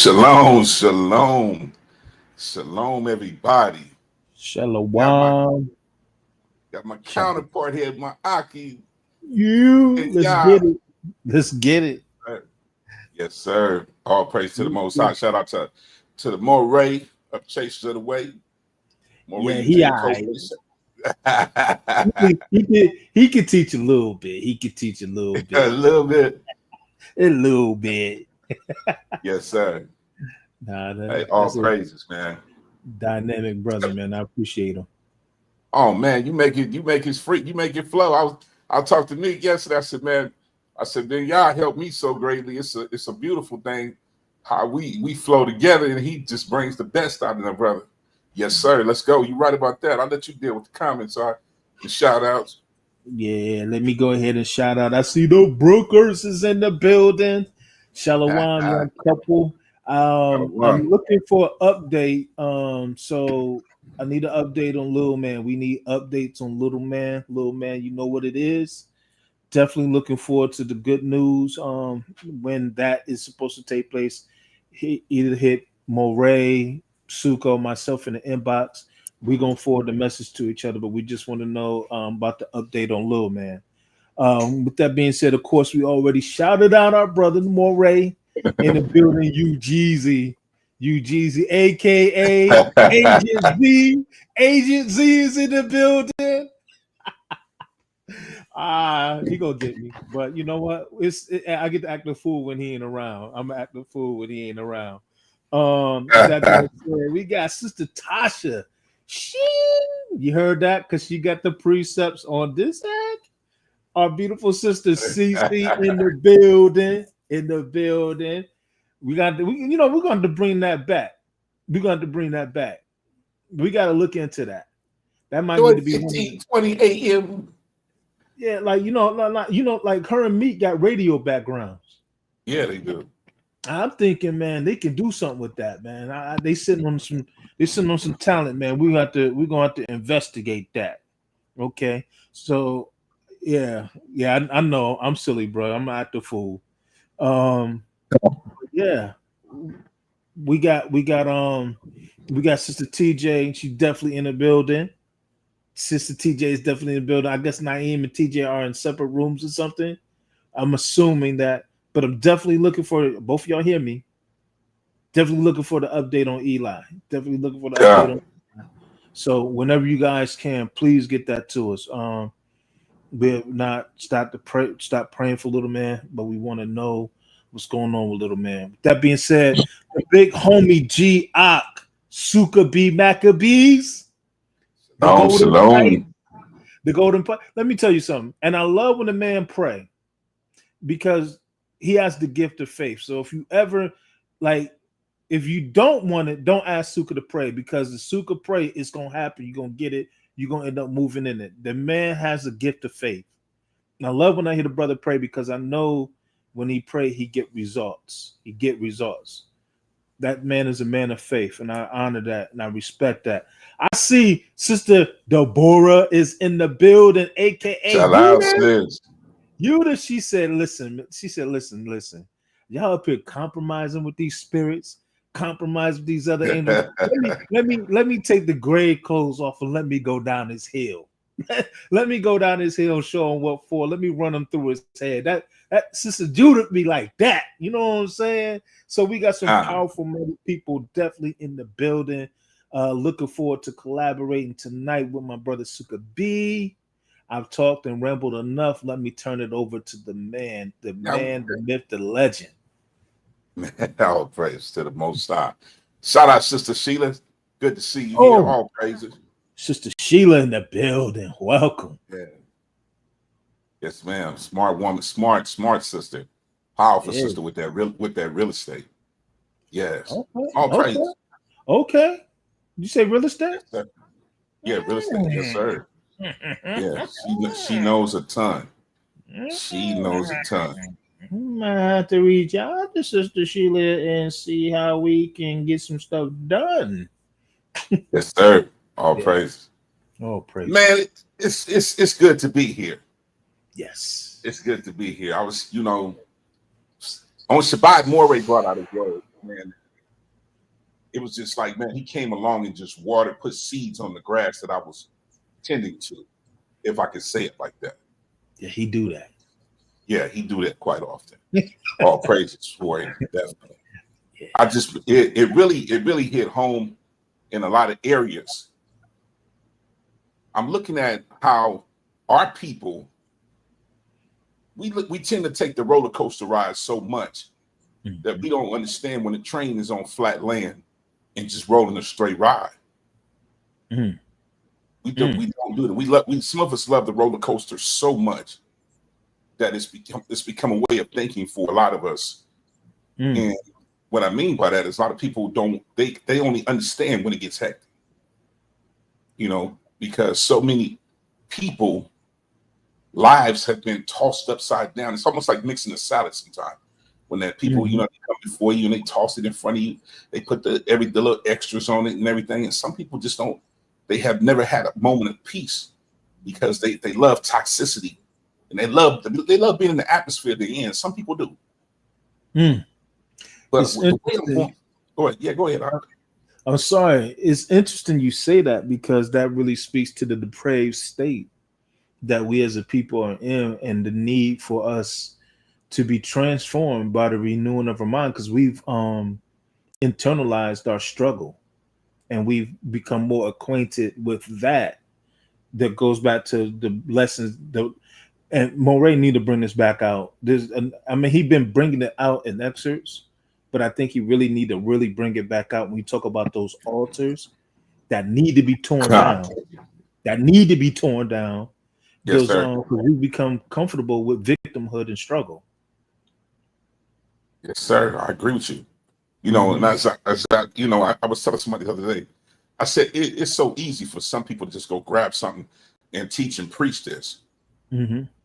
Shalom, shalom, shalom, everybody. Got my Shalom. got my Shalom. counterpart here, my Aki and Let's Yah. get it. Let's get it. Yes, sir. All praise to the Most High. Shout out to the Moray of Chasers of the Way. Moray, Yeah, you he take alright. coach. He could teach a little bit. He could teach a little A bit. little bit. A little bit. Yes, sir. Nah, Hey, all that's a praises, man. dynamic brother, man. I appreciate him. Oh man, you make his free, you make it flow. I talked to Nick yesterday. I said, man, I said, then y'all helped me so greatly. It's a beautiful thing how we flow together, and he just brings the best out of them, brother. Yes, sir. Let's go. You right about that. I'll let you deal with the comments, all right? The shout outs. Yeah, let me go ahead and shout out. I see the Brookers is in the building. Shalom, young couple. Wow. I'm looking for an update. So I need an update on Little Man. We need updates on Little Man. Little Man, you know what it is. Definitely looking forward to the good news. When that is supposed to take place, he either hit Moray, Suko, myself in the inbox. We're gonna forward the message to each other, but we just want to know about the update on Lil Man. With that being said, of course, we already shouted out our brother Moray in the building. U Jeezy, aka Agent Z. Agent Z is in the building. He gonna get me. But you know what? I get to act a fool when he ain't around. I'm acting a fool when he ain't around. That being said, we got Sister Tasha. She, you heard that? Because she got the precepts on this act. Our beautiful sister CC in the building. In the building. We're going to bring that back. We're going to bring that back. We got to look into that. That might need Doing to be one. 15:20 a.m. Yeah, like her and Meek got radio backgrounds. Yeah, they do. I'm thinking, man, they can do something with that, man. They sitting on some talent, man. We're gonna have to investigate that. Okay, so yeah, I know I'm silly, bro. I'm not the fool. Um, yeah, we got Sister TJ. She's definitely in the building. Sister TJ is definitely in the building. I guess Naeem and TJ are in separate rooms or something. I'm assuming that, but I'm definitely looking for both of y'all hear me. Definitely looking for the update on Eli. Definitely looking for the update Yeah. on. So whenever you guys can, please get that to us. We're not stop praying for little man, but we want to know what's going on with little man. With that being said, the big homie G Ock Suka B Maccabees, the Shalom, golden pipe, shalom. the golden pipe. Let me tell you something, and I love when a man pray because he has the gift of faith. So if you ever like, if you don't want it, don't ask Suka to pray because the Suka pray, it's gonna happen. You're gonna get it. You're gonna end up moving in it. The man has a gift of faith. And I love when I hear the brother pray because I know when he pray, he get results. He get results. That man is a man of faith, and I honor that and I respect that. I see Sister Deborah is in the building, aka Shout out, Eunice. sis. Eunice, she said, listen. She said, listen. Y'all up here compromising with these spirits, compromise with these other angels. Let me take the grave clothes off and let me go down this hill. Let me go down this hill and show him what for. Let me run him through his head. That Sister Judith be like that. You know what I'm saying? So we got some powerful people definitely in the building. Looking forward to collaborating tonight with my brother Suka B. I've talked and rambled enough. Let me turn it over to the man, Now, the myth, the legend. man, all praise to the Most High. Shout out, Sister Sheila. Good to see you here. Oh, All praises. Sister Sheila in the building. Welcome. Yeah. Yes, ma'am. Smart woman, smart sister, powerful Yeah. sister with that real estate. Yes. Okay. All Okay. praises. Okay. You say real estate? Yes, sir. Yeah, real estate. Yes, sir. Yeah, she knows a ton. She knows a ton. Might have to reach out to Sister Sheila and see how we can get some stuff done. Yes, sir. All Yeah. praise. Oh, praise. Man, it's good to be here. Yes. It's good to be here. I was, on Shabbat, Morey brought out his word, man. it was just like, man, he came along and just watered, put seeds on the grass that I was tending to, if I could say it like that. Yeah, he do that. Yeah, he do that quite often. All praises for him, definitely. Yeah. It really hit home in a lot of areas. I'm looking at how our people, we tend to take the roller coaster ride so much that we don't understand when the train is on flat land and just rolling a straight ride. We don't do it. Some of us love the roller coaster so much that it's become a way of thinking for a lot of us. And what I mean by that is a lot of people they only understand when it gets hectic. You know, because so many people lives have been tossed upside down. It's almost like mixing a salad sometimes. When that people, you know, they come before you and they toss it in front of you, they put the little extras on it and everything. And some people just don't, they have never had a moment of peace because they love toxicity and they love being in the atmosphere they're in. Some people do. But the way I'm going, go ahead. Yeah, go ahead. I'm sorry. It's interesting you say that because that really speaks to the depraved state that we as a people are in and the need for us to be transformed by the renewing of our mind, because we've internalized our struggle and we've become more acquainted with that goes back to the lessons and Marrige need to bring this back out. I mean, he's been bringing it out in excerpts, but I think he really need to really bring it back out when we talk about those altars that need to be torn down. Yes, sir. Because we become comfortable with victimhood and struggle. Yes, sir. I agree with you. You know, and as you know, I was telling somebody the other day, I said it's so easy for some people to just go grab something and teach and preach this.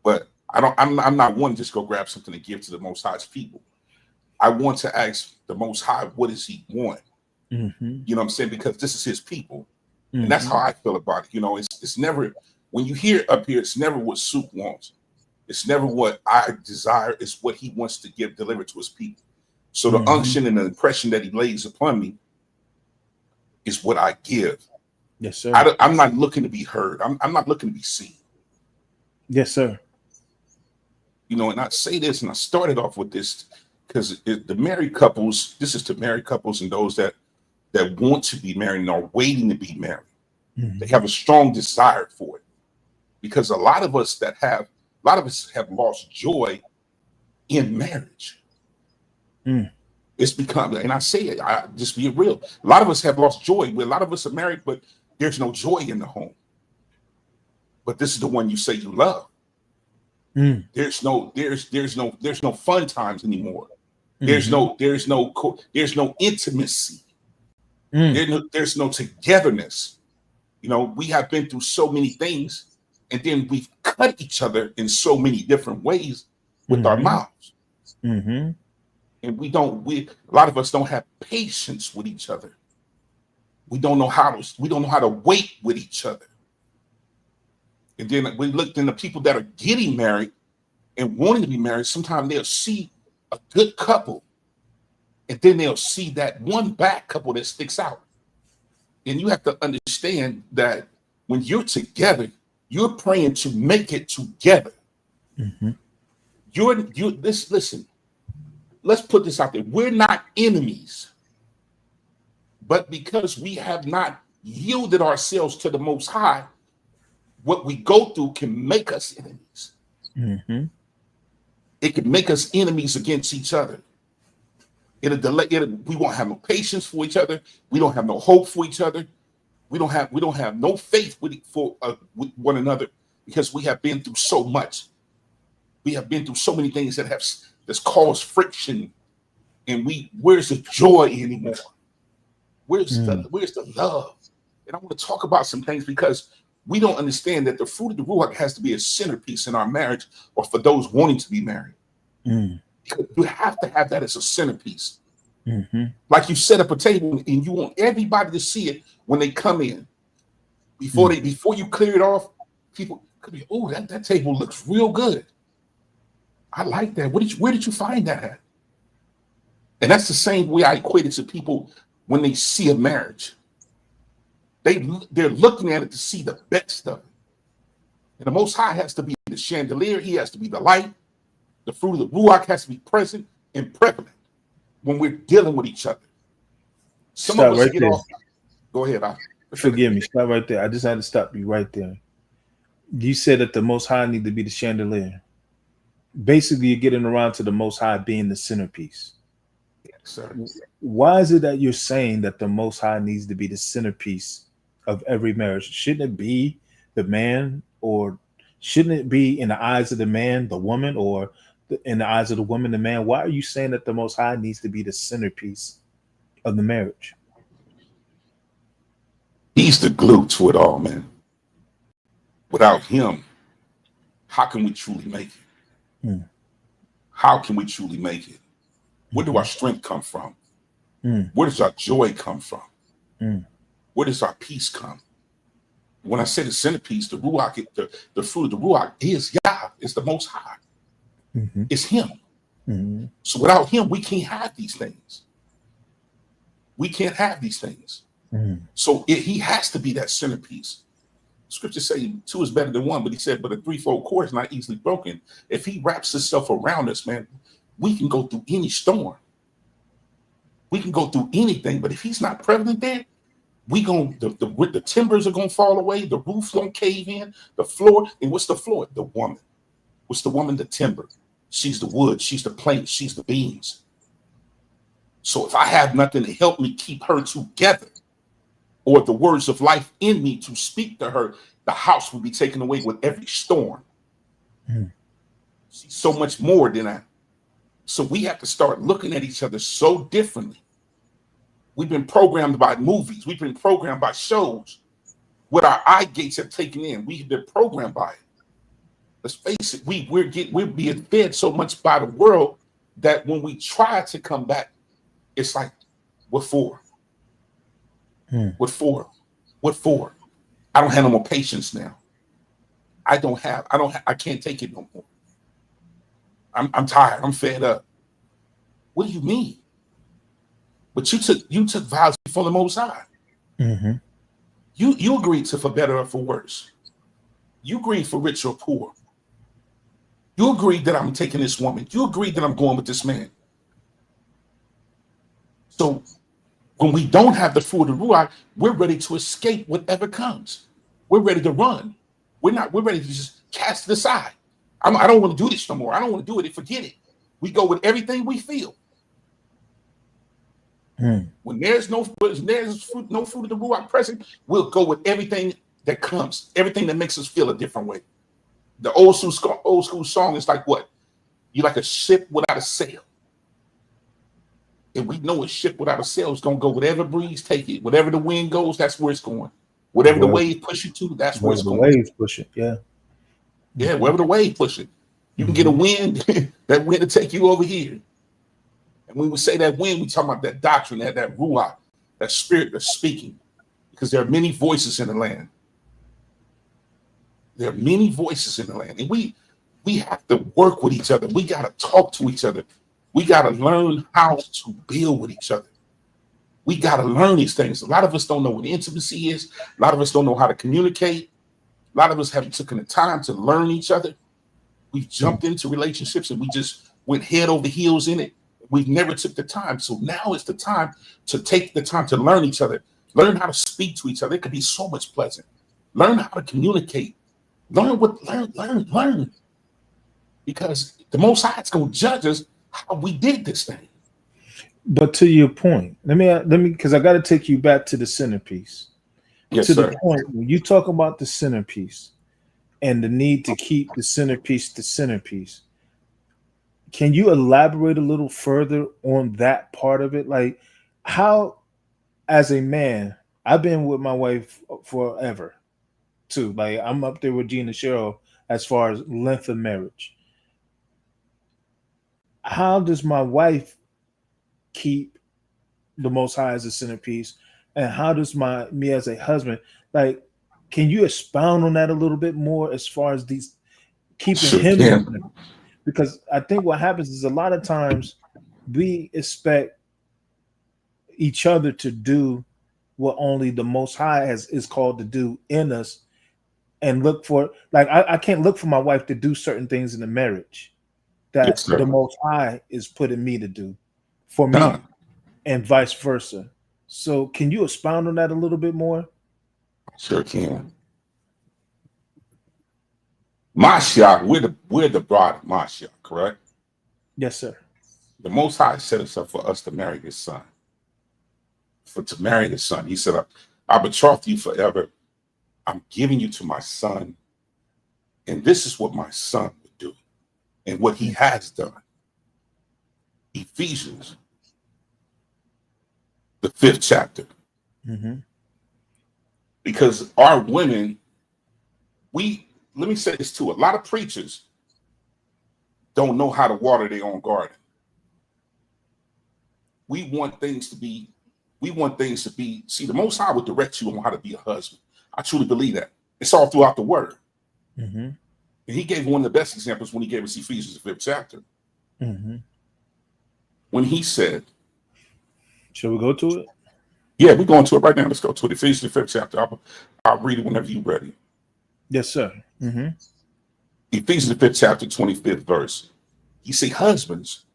But I'm not one to just go grab something and give to the Most High's people. I want to ask the Most High, what does he want? You know what I'm saying? Because this is his people. And that's how I feel about it. You know, it's never, when you hear it up here, it's never what Suke wants. It's never what I desire. It's what he wants to deliver to his people. So the unction and the impression that he lays upon me is what I give. Yes, sir. I'm not looking to be heard. I'm not looking to be seen. Yes, sir. You know, and I say this, and I started off with this because the married couples, this is to married couples and those that want to be married and are waiting to be married. They have a strong desire for it. Because a lot of us have lost joy in marriage. It's become, and I say it, I just be real. A lot of us have lost joy. A lot of us are married, but there's no joy in the home. But this is the one you say you love. There's no fun times anymore. There's no intimacy. There's no togetherness. You know, we have been through so many things, and then we've cut each other in so many different ways with our mouths. And a lot of us don't have patience with each other. We don't know how to wait with each other. And then we looked in the people that are getting married and wanting to be married. Sometimes they'll see a good couple, and then they'll see that one bad couple that sticks out. And you have to understand that when you're together, you're praying to make it together. Listen, let's put this out there. We're not enemies, but because we have not yielded ourselves to the Most High, what we go through can make us enemies. It can make us enemies against each other. We won't have no patience for each other. We don't have no hope for each other. We don't have no faith with one another because we have been through so much. We have been through so many things that's caused friction, and where's the joy anymore? Where's the love? And I want to talk about some things because we don't understand that the fruit of the Ruach has to be a centerpiece in our marriage or for those wanting to be married. You have to have that as a centerpiece. Like you set up a table and you want everybody to see it when they come in. Before you clear it off, people could be, oh, that table looks real good. I like that. Where did you find that at? And that's the same way I equate it to people when they see a marriage. They're looking at it to see the best of it. And the Most High has to be the chandelier. He has to be the light. The fruit of the Ruach has to be present and prevalent when we're dealing with each other. Some of Stop us right get there. off. Go ahead. Forgive me. Stop right there. I just had to stop you right there. You said that the Most High need to be the chandelier. Basically, you're getting around to the Most High being the centerpiece. Yes, sir. Why is it that you're saying that the Most High needs to be the centerpiece of every marriage? Shouldn't it be the man, or shouldn't it be in the eyes of the man, the woman, or in the eyes of the woman, the man? Why are you saying that the Most High needs to be the centerpiece of the marriage? He's the glue to it all, man. Without him, how can we truly make it? Mm. How can we truly make it? Where do our strength come from? Where does our joy come from? Where does our peace come? When I say the centerpiece, the Ruach, the fruit of the Ruach is Yah. It's the Most High. It's him. So without him, we can't have these things. We can't have these things. So he has to be that centerpiece. Scriptures say two is better than one, but he said, but a threefold cord is not easily broken. If he wraps himself around us, man, we can go through any storm. We can go through anything, but if he's not prevalent there, the timbers are gonna fall away, the roof's gonna cave in, the floor. And what's the floor? The woman. What's the woman? The timber. She's the wood, she's the plank, she's the beams. So if I have nothing to help me keep her together, or the words of life in me to speak to her, the house will be taken away with every storm. She's so much more than that. So we have to start looking at each other so differently. We've been programmed by movies. We've been programmed by shows. What our eye gates have taken in, we've been programmed by it. Let's face it, we're being fed so much by the world that when we try to come back, it's like, what for? What for? What for? I don't have no more patience now. I can't take it no more. I'm tired. I'm fed up. What do you mean? But you took vows before the Most High. You agreed to for better or for worse. You agreed for rich or poor. You agreed that I'm taking this woman. You agreed that I'm going with this man. So when we don't have the fruit of the Ruach, we're ready to escape whatever comes. We're ready to run. We're ready to just cast it aside. I don't want to do this no more. I don't want to do it. Forget it. We go with everything we feel. When there's no fruit of the Ruach present, we'll go with everything that comes, everything that makes us feel a different way. The old school song is like what? You're like a ship without a sail. And we know a ship without a sail is going to go whatever breeze take it. Whatever the wind goes, that's where it's going. Whatever the wave push it to, that's where it's going. The waves push it, yeah. Yeah, wherever the wave push it. You can get a wind, that wind will take you over here. And when we say that wind, we talk about that doctrine, that ruach, that spirit that's speaking. Because there are many voices in the land. There are many voices in the land. And we have to work with each other. We got to talk to each other. We got to learn how to build with each other. We got to learn these things. A lot of us don't know what intimacy is. A lot of us don't know how to communicate. A lot of us haven't taken the time to learn each other. We've jumped into relationships and we just went head over heels in it. We've never took the time. So now is the time to take the time to learn each other. Learn how to speak to each other. It could be so much pleasant. Learn how to communicate. Learn. Because the Most High is going to judge us how we did this thing. But to your point, let me, because I got to take you back to the centerpiece. Yes, to sir. The point when you talk about the centerpiece and the need to keep the centerpiece, can you elaborate a little further on that part of it? Like how, as a man, I've been with my wife forever too. Like I'm up there with Gina Cheryl as far as length of marriage. How does my wife keep the Most High as a centerpiece, and how does me as a husband, like, can you expound on that a little bit more as far as these keeping him? Because I think what happens is a lot of times we expect, each other to do what only the Most High is called to do in us, and look for, like, I can't look for my wife to do certain things in the marriage Yes, that the sir. Most High is putting me to do for me, Con. and vice versa. So can you expound on that a little bit more? Sure can. Mashiach, we're the bride of Mashiach, correct? Yes, sir. The Most High set us up for us to marry His Son. To marry His Son, He said, "I betroth you forever. I'm giving you to my Son, and this is what my Son would do, and what He has done." Ephesians, the 5th chapter. Mm-hmm. Because our women, let me say this too. A lot of preachers don't know how to water their own garden. We want things to be, see, the Most High would direct you on how to be a husband. I truly believe that. It's all throughout the word. Mm-hmm. And He gave one of the best examples when He gave us Ephesians, the 5th chapter. Mm-hmm. When He said, Shall we go to it? yeah, we're going to it right now. Let's go to it. Ephesians, the 5th chapter. I'll read it whenever you're ready. Yes, sir. Mm-hmm. Ephesians, the 5th chapter, 25th verse. He said, "Husbands,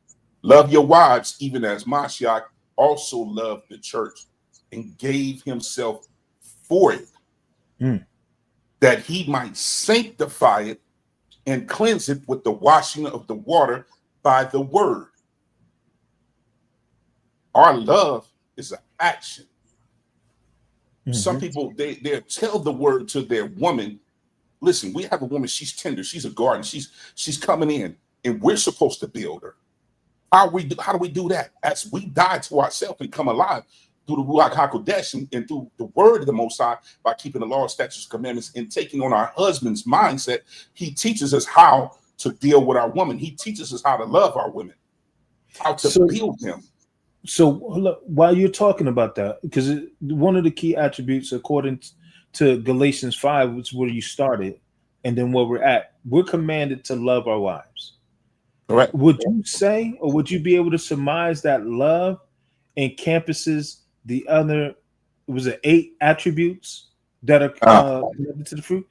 love your wives, even as Mashiach also loved the church and gave Himself for it, that He might sanctify it and cleanse it with the washing of the water by the word." Our love is an action. Mm-hmm. Some people, they tell the word to their woman. Listen, we have a woman, she's tender, she's a garden, she's coming in, and we're supposed to build her. How do we do that? As we die to ourselves and come alive through the Ruach HaKodesh and through the word of the Most High, by keeping the law, statutes, commandments, and taking on our husband's mindset. He teaches us how to deal with our woman. He teaches us how to love our women, how to build them. So look, while you're talking about that, because one of the key attributes, according to Galatians 5, which is where you started, and then where we're at, we're commanded to love our wives. Correct. Would you say, or would you be able to surmise that love encompasses the other, was it 8 attributes that are connected to the fruit?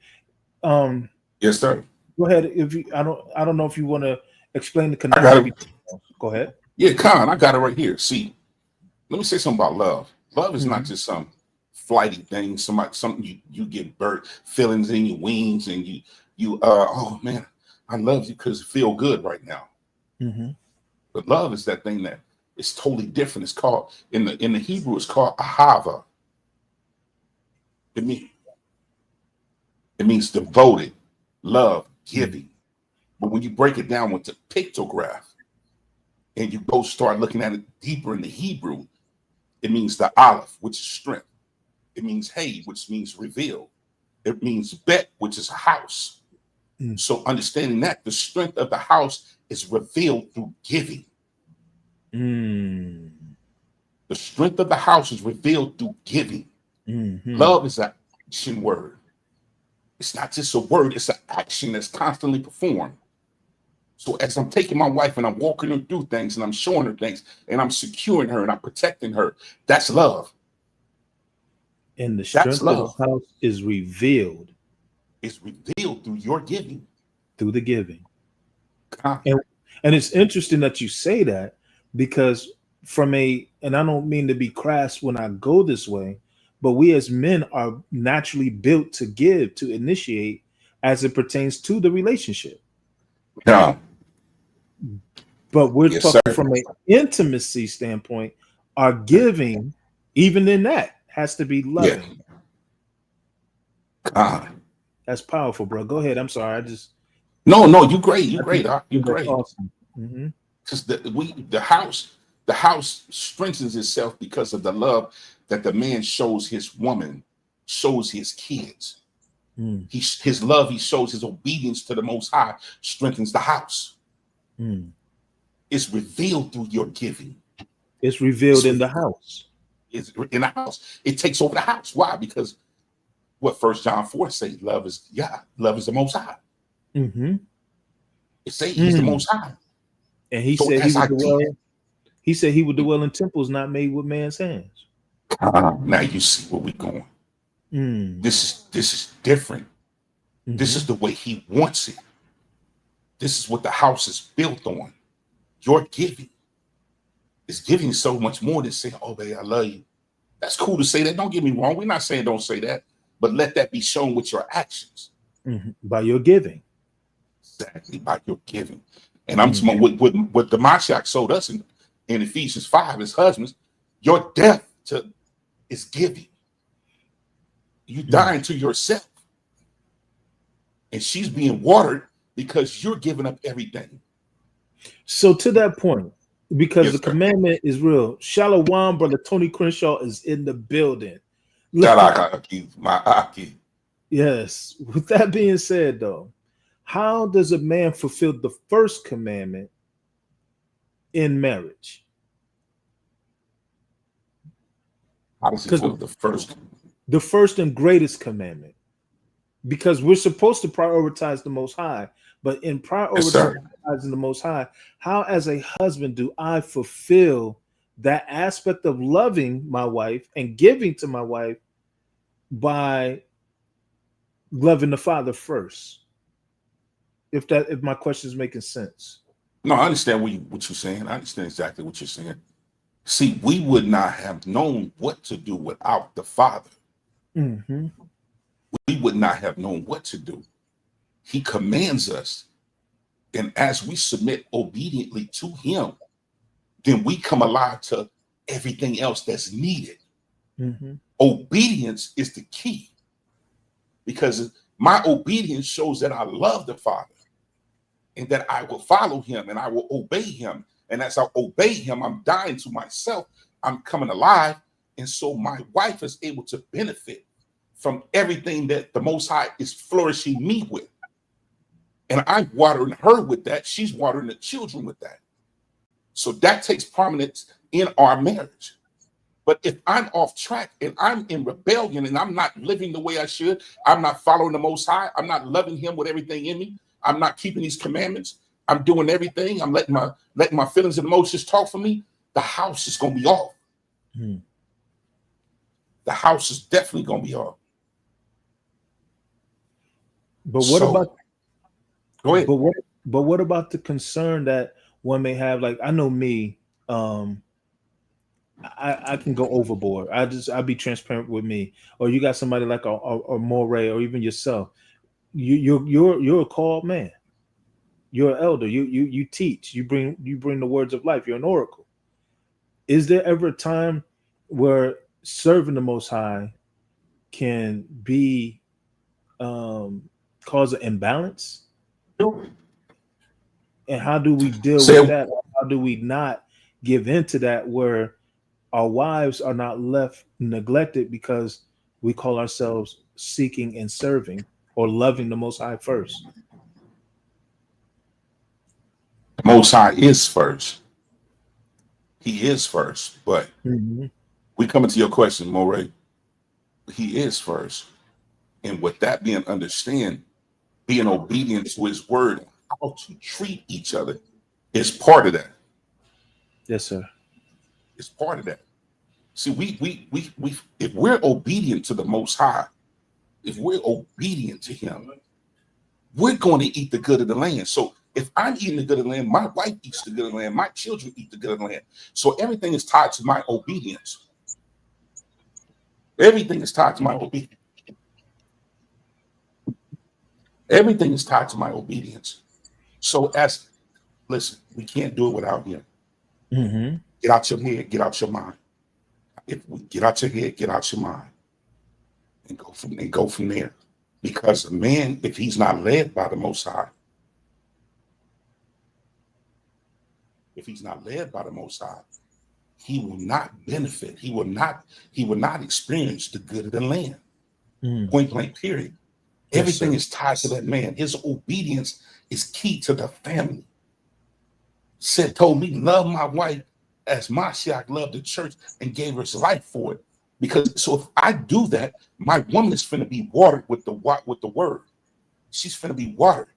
Yes, sir. Go ahead. If you, I don't know if you want to explain the I got connection. it. Go ahead. Yeah, Con, I got it right here. See, let me say something about love. Love is not just some flighty thing, something you get bird feelings in your wings, and you oh man, I love you because it feel good right now. But love is that thing that is totally different. It's called in the Hebrew, it's called ahava. It means devoted, love, giving. But when you break it down with the pictograph and you go start looking at it deeper in the Hebrew, it means the aleph, which is strength. It means hey, which means reveal. It means bet, which is a house. So understanding that the strength of the house is revealed through giving. The strength of the house is revealed through giving. Love is an action word. It's not just a word, it's an action that's constantly performed. So as I'm taking my wife and I'm walking her through things and I'm showing her things and I'm securing her and I'm protecting her, that's love. And the strength of the house is revealed. It's revealed through your giving. Through the giving. And it's interesting that you say that, because and I don't mean to be crass when I go this way, but we as men are naturally built to give, to initiate, as it pertains to the relationship. Yeah. But we're talking from an intimacy standpoint. Our giving, even in that, has to be loving. That's powerful, bro. Go ahead. I'm sorry. No, you great. You great. You great. Awesome. Because the house strengthens itself because of the love that the man shows his woman, shows his kids. His love, he shows his obedience to the Most High, strengthens the house. It's revealed through your giving. It's revealed in the house. It's in the house. It takes over the house. Why? Because what 1 John 4 says, love is love is the Most High. It says he's the Most High. And he said he would dwell He said he would dwell in temples not made with man's hands. Now you see where we're going. Mm. This is different. This is the way he wants it. This is what the house is built on. Your giving is giving so much more than saying, "Oh, babe, I love you." That's cool to say that. Don't get me wrong. We're not saying don't say that, but let that be shown with your actions. By your giving. Exactly, by your giving. And I'm talking what the Mashiach showed us in Ephesians 5 as husbands, your death is giving. You dying to yourself. And she's being watered because you're giving up everything. So to that point, because the commandment is real. Shalom, brother Tony Crenshaw is in the building. Yes. With that being said, though, how does a man fulfill the first commandment in marriage? How does he fulfill the first and greatest commandment? Because we're supposed to prioritize the Most High, but in prioritizing the Most High, how as a husband do I fulfill that aspect of loving my wife and giving to my wife by loving the Father first? If my question is making sense. No, I understand what you're saying. I understand exactly what you're saying. See, we would not have known what to do without the Father. We would not have known what to do. He commands us. And as we submit obediently to him, then we come alive to everything else that's needed. Obedience is the key. Because my obedience shows that I love the Father and that I will follow him and I will obey him. And as I obey him, I'm dying to myself. I'm coming alive. And so my wife is able to benefit from everything that the Most High is flourishing me with. And I'm watering her with that. She's watering the children with that. So that takes prominence in our marriage. But if I'm off track and I'm in rebellion and I'm not living the way I should, I'm not following the Most High, I'm not loving him with everything in me, I'm not keeping these commandments, I'm doing everything, I'm letting my feelings and emotions talk for me, the house is going to be off. The house is definitely going to be off. But what about? Go ahead. But what about the concern that one may have? Like, I know me, I can go overboard. I'll be transparent with me. Or you got somebody like a Marrige, or even yourself. You're a called man. You're an elder. You teach. You bring the words of life. You're an oracle. Is there ever a time where serving the Most High can be cause an imbalance? And how do we deal with that? How do we not give into that, where our wives are not left neglected because we call ourselves seeking and serving or loving the Most High first? The Most High is first. He is first. But we come into your question, Marrige. He is first. And with that being being obedient to his word, how to treat each other is part of that. Yes, sir. It's part of that. See, we if we're obedient to the Most High, if we're obedient to him, we're going to eat the good of the land. So if I'm eating the good of the land, my wife eats the good of the land, my children eat the good of the land. So everything is tied to my obedience. Everything is tied to my obedience. Everything is tied to my obedience. So listen, we can't do it without him. Get out your head, get out your mind. If we get out your head, get out your mind, and go from there. Because a man, if he's not led by the Most High, he will not benefit. He will not experience the good of the land. Point blank, period. Everything is tied to that man. His obedience is key to the family. Told me, love my wife as Mashiach loved the church and gave his life for it. Because so if I do that, my woman is finna be watered with the word. She's finna be watered,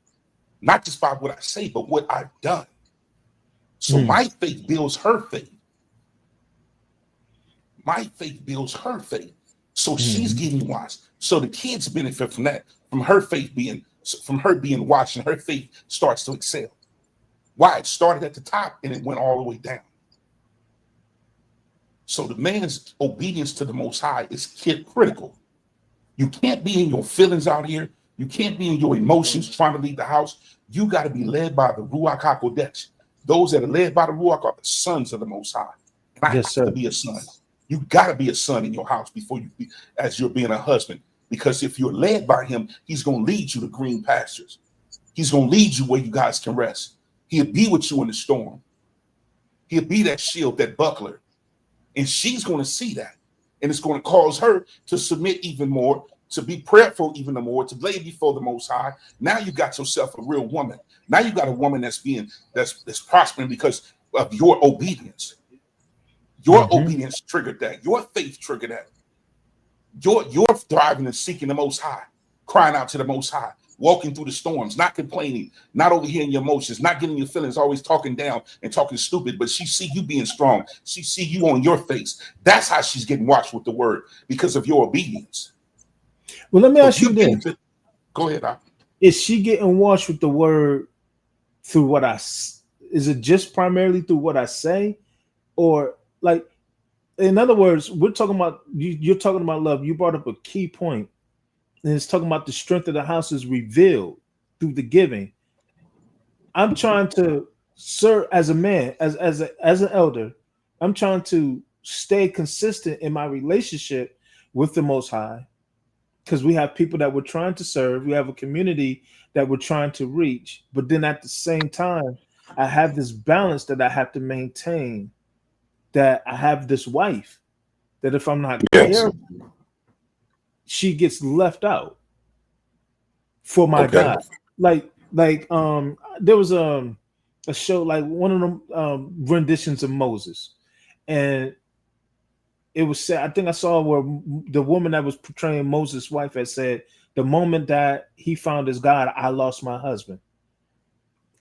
not just by what I say, but what I've done. So my faith builds her faith. My faith builds her faith. So she's getting watched. So the kids benefit from that, from her being watched, and her faith starts to excel. Why? It started at the top and it went all the way down. So the man's obedience to the Most High is critical. You can't be in your feelings out here. You can't be in your emotions trying to leave the house. You got to be led by the Ruach HaKodesh. Those that are led by the Ruach are the sons of the Most High. And I have to be a son. You got to be a son in your house before you be, as you're being a husband. Because if you're led by him, he's going to lead you to green pastures. He's going to lead you where you guys can rest. He'll be with you in the storm. He'll be that shield, that buckler. And she's going to see that. And it's going to cause her to submit even more, to be prayerful even more, to lay before the Most High. Now you got yourself a real woman. Now you got a woman that's prospering because of your obedience. Your obedience triggered that. Your faith triggered that. You're thriving and seeking the Most High, crying out to the Most High, walking through the storms, not complaining, not overhearing your emotions, not getting your feelings, always talking down and talking stupid, but she see you being strong. She see you on your face. That's how she's getting watched with the word, because of your obedience. Well, let me ask you this. Go ahead, Doc. Is she getting washed with the word through what is it just primarily through what I say? Or like, in other words, we're talking about, you're talking about love. You brought up a key point. And it's talking about the strength of the house is revealed through the giving. I'm trying to serve as a man, as an elder. I'm trying to stay consistent in my relationship with the Most High, because we have people that we're trying to serve. We have a community that we're trying to reach. But then at the same time, I have this balance that I have to maintain, that I have this wife that if I'm not careful, she gets left out for my God. Like there was a show, like one of them renditions of Moses, and it was said, I think I saw where the woman that was portraying Moses' wife had said, the moment that he found his God, I lost my husband.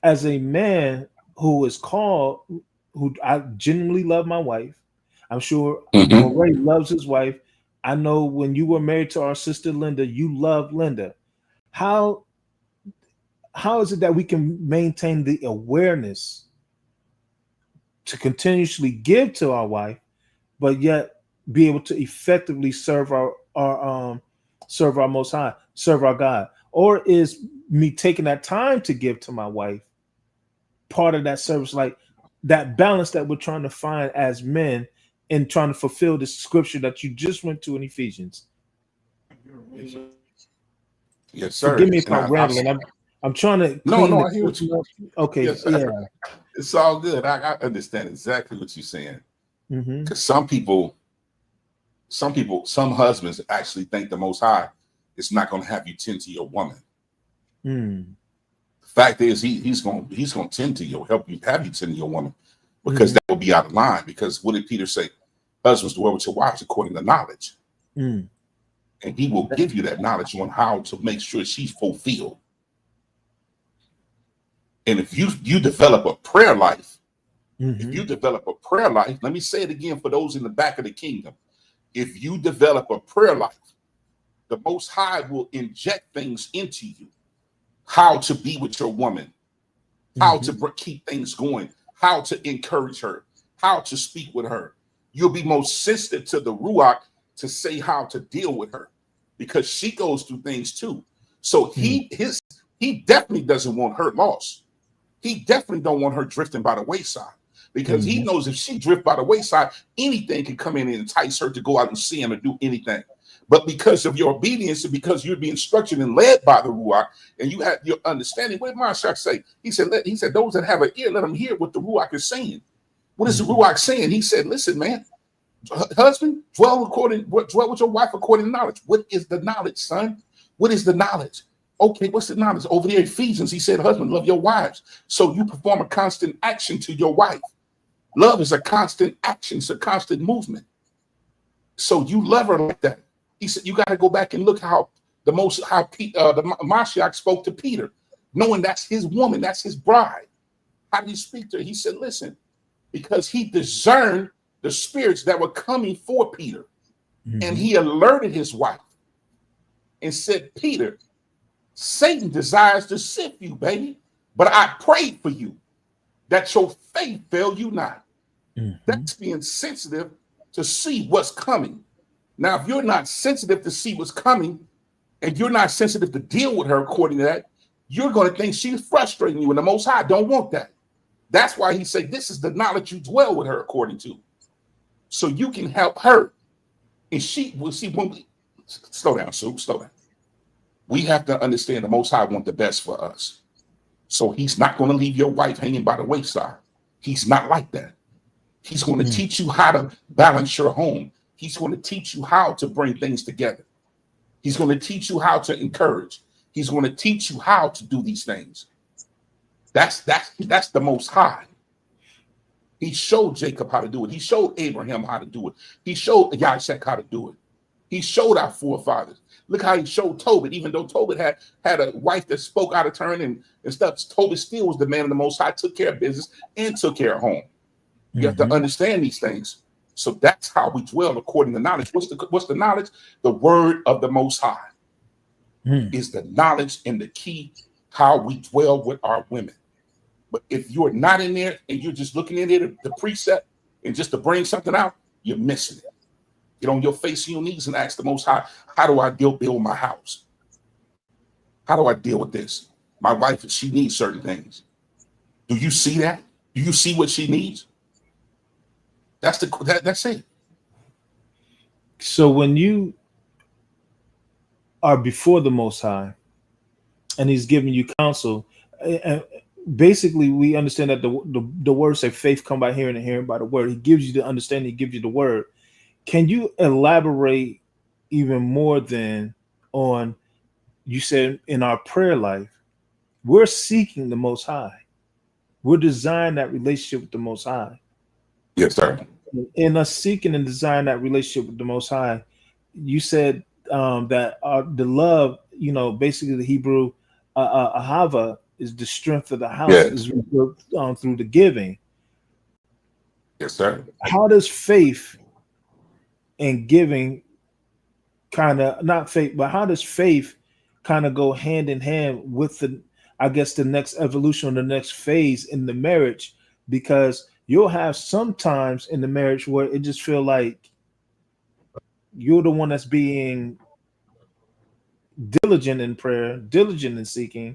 As a man who is called, who I genuinely love my wife, I'm sure Marrige loves his wife. I know when you were married to our sister Linda, you love Linda. How is it that we can maintain the awareness to continuously give to our wife, but yet be able to effectively serve our Most High, serve our God? Or is me taking that time to give to my wife part of that service, like that balance that we're trying to find as men and trying to fulfill the scripture that you just went to in Ephesians? Yes, sir. Forgive me if I'm rambling. I'm trying to clean I hear what you. Okay, yes, yeah, it's all good. I understand exactly what you're saying. Because some husbands actually think the Most High is not going to have you tend to your woman. The fact is, he's going to tend to you, have you tend to your woman, because that will be out of line. Because what did Peter say? Husbands, dwell with your wives according to knowledge. And he will give you that knowledge on how to make sure she's fulfilled. And if you develop a prayer life, let me say it again for those in the back of the kingdom. If you develop a prayer life, the Most High will inject things into you. How to be with your woman, how to keep things going, how to encourage her, how to speak with her. You'll be most sensitive to the Ruach to say how to deal with her, because she goes through things too. So he definitely doesn't want her lost. He definitely don't want her drifting by the wayside, because he knows if she drift by the wayside, anything can come in and entice her to go out and sin or do anything. But because of your obedience and because you're being structured and led by the Ruach, and you have your understanding, what did Marrige say? He said, those that have an ear, let them hear what the Ruach is saying. What is the Ruach saying? He said, listen, man, husband, dwell with your wife according to knowledge. What is the knowledge, son? What is the knowledge? Okay, what's the knowledge? Over there, Ephesians, he said, husband, love your wives. So you perform a constant action to your wife. Love is a constant action. It's a constant movement. So you love her like that. He said, you got to go back and look how the Mashiach spoke to Peter, knowing that's his woman, that's his bride. How did he speak to her? He said, listen, because he discerned the spirits that were coming for Peter. Mm-hmm. And he alerted his wife and said, Peter, Satan desires to sift you, baby, but I prayed for you that your faith fail you not. Mm-hmm. That's being sensitive to see what's coming. Now, if you're not sensitive to see what's coming, and you're not sensitive to deal with her according to that, you're going to think she's frustrating you, and the Most High don't want that. That's why he said, this is the knowledge you dwell with her according to. So you can help her. And she will see when we, slow down, Sue, slow down. We have to understand the Most High want the best for us. So he's not going to leave your wife hanging by the wayside. He's not like that. He's going to teach you how to balance your home. He's going to teach you how to bring things together. He's going to teach you how to encourage. He's going to teach you how to do these things. That's the Most High. He showed Jacob how to do it. He showed Abraham how to do it. He showed Isaac how to do it. He showed our forefathers. Look how he showed Tobit, even though Tobit had a wife that spoke out of turn and stuff. Tobit still was the man of the Most High, took care of business and took care of home. You have to understand these things. So that's how we dwell according to knowledge. What's the knowledge? The word of the Most High is the knowledge and the key how we dwell with our women. But if you're not in there and you're just looking in there, the precept, and just to bring something out, you're missing it. Get on your face and your knees and ask the Most High, how do I build my house? How do I deal with this? My wife, she needs certain things. Do you see that? Do you see what she needs? That's it. So when you are before the Most High and he's giving you counsel, basically we understand that the word say faith come by hearing and hearing by the word. He gives you the understanding, he gives you the word. Can you elaborate even more than on, you said in our prayer life, we're seeking the Most High. We're desiring that relationship with the Most High. Yes, sir. In us seeking and desiring that relationship with the Most High, you said that the love, basically the Hebrew ahava is the strength of the house, is through the giving. Yes, sir. How does faith and giving kind of, not faith, but how does faith kind of go hand in hand with the next evolution or the next phase in the marriage? Because you'll have sometimes in the marriage where it just feel like you're the one that's being diligent in prayer, diligent in seeking,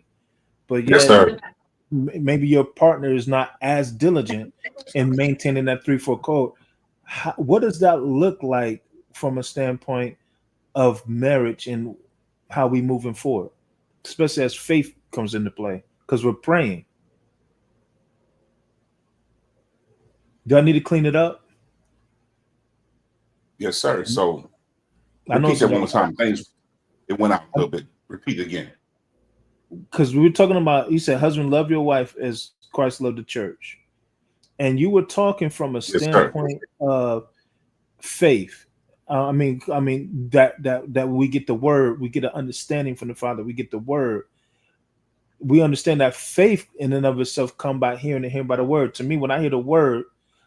but yet maybe your partner is not as diligent in maintaining that 3-4 code. What does that look like from a standpoint of marriage and how we moving forward, especially as faith comes into play, because we're praying? Do I need to clean it up? Yes, sir. So repeat that one more time. Things, it went out a little bit. Repeat again. Because we were talking about, you said, husband, love your wife as Christ loved the church. And you were talking from a standpoint of faith. I mean that we get the word, we get an understanding from the Father, we get the word. We understand that faith in and of itself come by hearing and hearing by the word. To me, when I hear the word,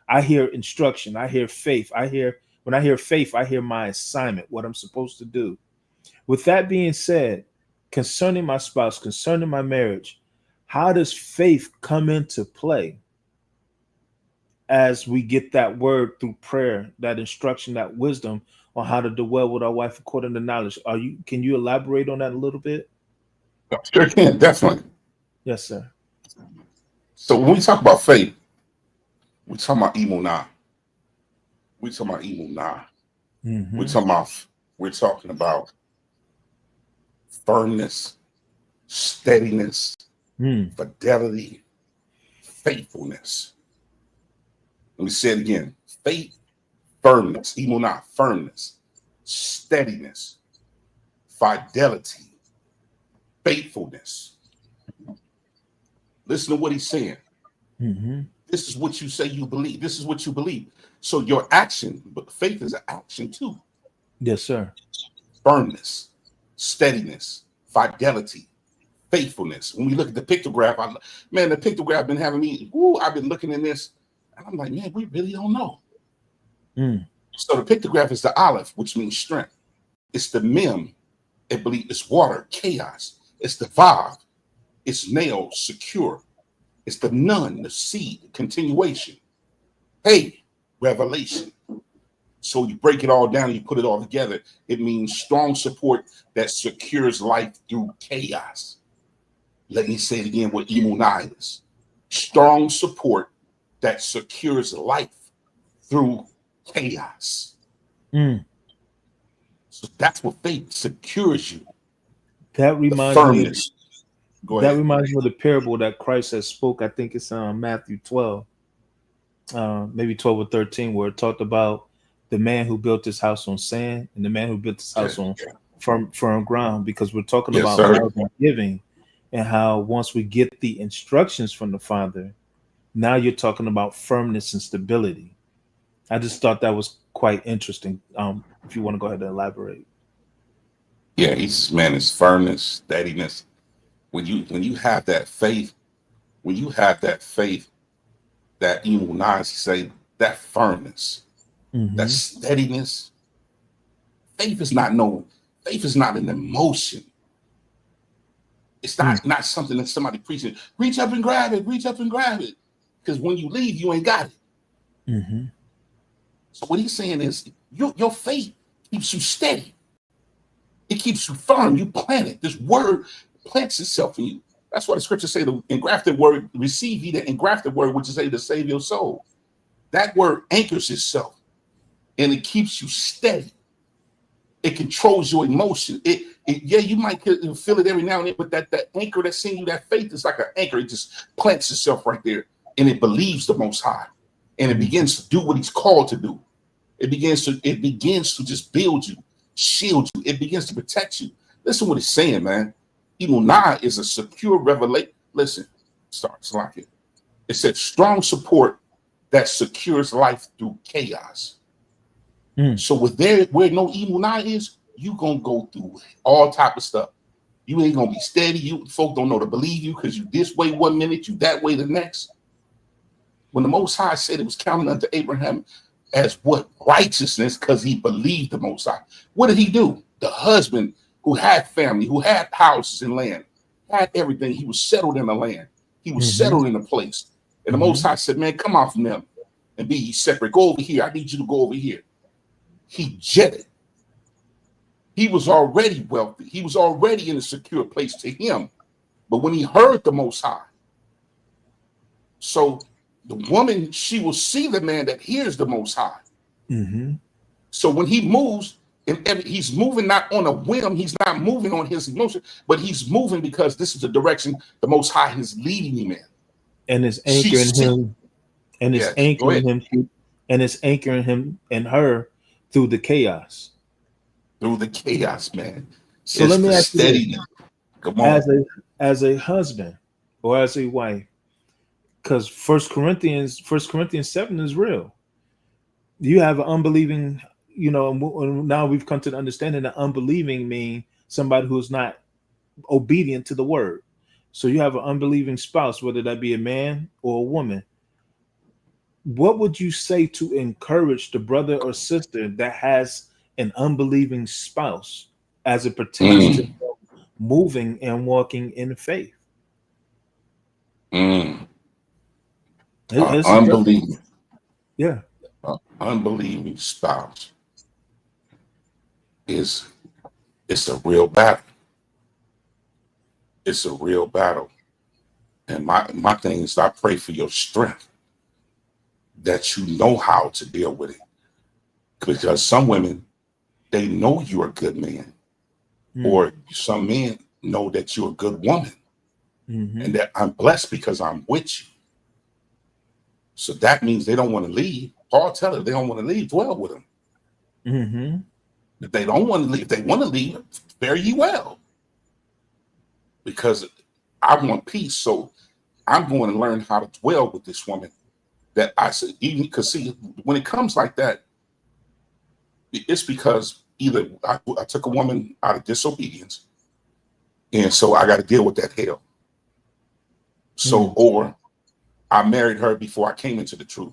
I hear instruction. I hear faith. When I hear faith, I hear my assignment, what I'm supposed to do. With that being said, concerning my spouse, concerning my marriage, how does faith come into play as we get that word through prayer, that instruction, that wisdom on how to dwell with our wife according to knowledge? Can you elaborate on that a little bit? Sure can, definitely. Yes, sir. So when we talk about faith, we're talking about emunah. We're talking about emunah. We're talking about firmness, steadiness, fidelity, faithfulness. Let me say it again. Faith, firmness, emunah, firmness, steadiness, fidelity, faithfulness. Listen to what he's saying. This is what you say you believe. This is what you believe. So your action, but faith is an action too. Yes, sir. Firmness, steadiness, fidelity, faithfulness. When we look at the pictograph, the pictograph been having me, I've been looking in this, and I'm like, man, we really don't know. Mm. So the pictograph is the aleph, which means strength. It's the mem, I believe it's water, chaos. It's the vav, it's nail, secure. It's the nun, the seed, continuation. Hey, revelation. So you break it all down and you put it all together. It means strong support that secures life through chaos. Let me say it again what emunah is. Strong support that secures life through chaos. Mm. So that's what faith secures you. That The reminds me of firmness. Go that ahead. reminds me of the parable that Christ has spoke. I think it's Matthew 12, maybe 12 or 13, where it talked about the man who built his house on sand and the man who built his Yeah. house on firm ground. Because we're talking Yes, about sir. love and giving, and how once we get the instructions from the Father, now you're talking about firmness and stability. I just thought that was quite interesting. If you want to go ahead and elaborate. Yeah, he's man, it's firmness, steadiness. When you have that faith, when you have that faith, that emunah, say that firmness, that Mm-hmm. steadiness. Faith is not no. Faith is not an emotion. It's not something that somebody preaching. Reach up and grab it. Reach up and grab it. Because when you leave, you ain't got it. Mm-hmm. So what he's saying is, your faith keeps you steady. It keeps you firm. You plant it. This word plants itself in you. That's why the scriptures say the engrafted word, receive ye the engrafted word, which is able to save your soul. That word anchors itself and it keeps you steady. It controls your emotion. Yeah, you might feel it every now and then, but that anchor that's in you, that faith is like an anchor. It just plants itself right there and it believes the Most High and it Mm-hmm. begins to do what he's called to do. It begins to just build you, shield you. It begins to protect you. Listen what it's saying, man. Emunah is a secure revelation. Listen, starts like it. It said strong support that secures life through chaos. Mm. So where no emunah is, you gonna go through all type of stuff. You ain't gonna be steady. You folk don't know to believe you because you this way one minute, you that way the next. When the Most High said it was counted unto Abraham as what righteousness because he believed the Most High. What did he do? The husband who had family, who had houses and land, had everything. He was settled in the land. He was Mm-hmm. settled in a place. And the Most Mm-hmm. High said, "Man, come off from them and be ye separate. Go over here. I need you to go over here." He jetted. He was already wealthy. He was already in a secure place to him. But when he heard the Most High, so the woman, she will see the man that hears the Most High. Mm-hmm. So when he moves, and he's moving not on a whim, he's not moving on his emotion, but he's moving because this is the direction the Most High is leading him in. And it's She anchoring see, him, and it's yes, go anchoring ahead. him, and it's anchoring him and her through the chaos. Through the chaos, man. So It's let me the ask you this: steadiness. Come as on. a husband or as a wife, because First Corinthians 7 is real. You have an unbelieving, and now we've come to the understanding that unbelieving mean somebody who's not obedient to the word. So you have an unbelieving spouse, whether that be a man or a woman. What would you say to encourage the brother or sister that has an unbelieving spouse as it pertains to Mm, moving and walking in faith? mm. It's very, Unbelieving, yeah. unbelieving spouse is it's a real battle. It's a real battle. And my thing is I pray for your strength that you know how to deal with it. Because some women, they know you're a good man, Mm, or some men know that you're a good woman hmm. and that I'm blessed because I'm with you. So that means they don't want to leave. Paul tell her they don't want to leave, dwell with them. Hmm. If they don't want to leave, if they want to leave, fare ye well. Because I want peace. So I'm going to learn how to dwell with this woman that I said, even because see, when it comes like that, it's because either I took a woman out of disobedience, and so I got to deal with that hell. So, Mm, or I married her before I came into the truth,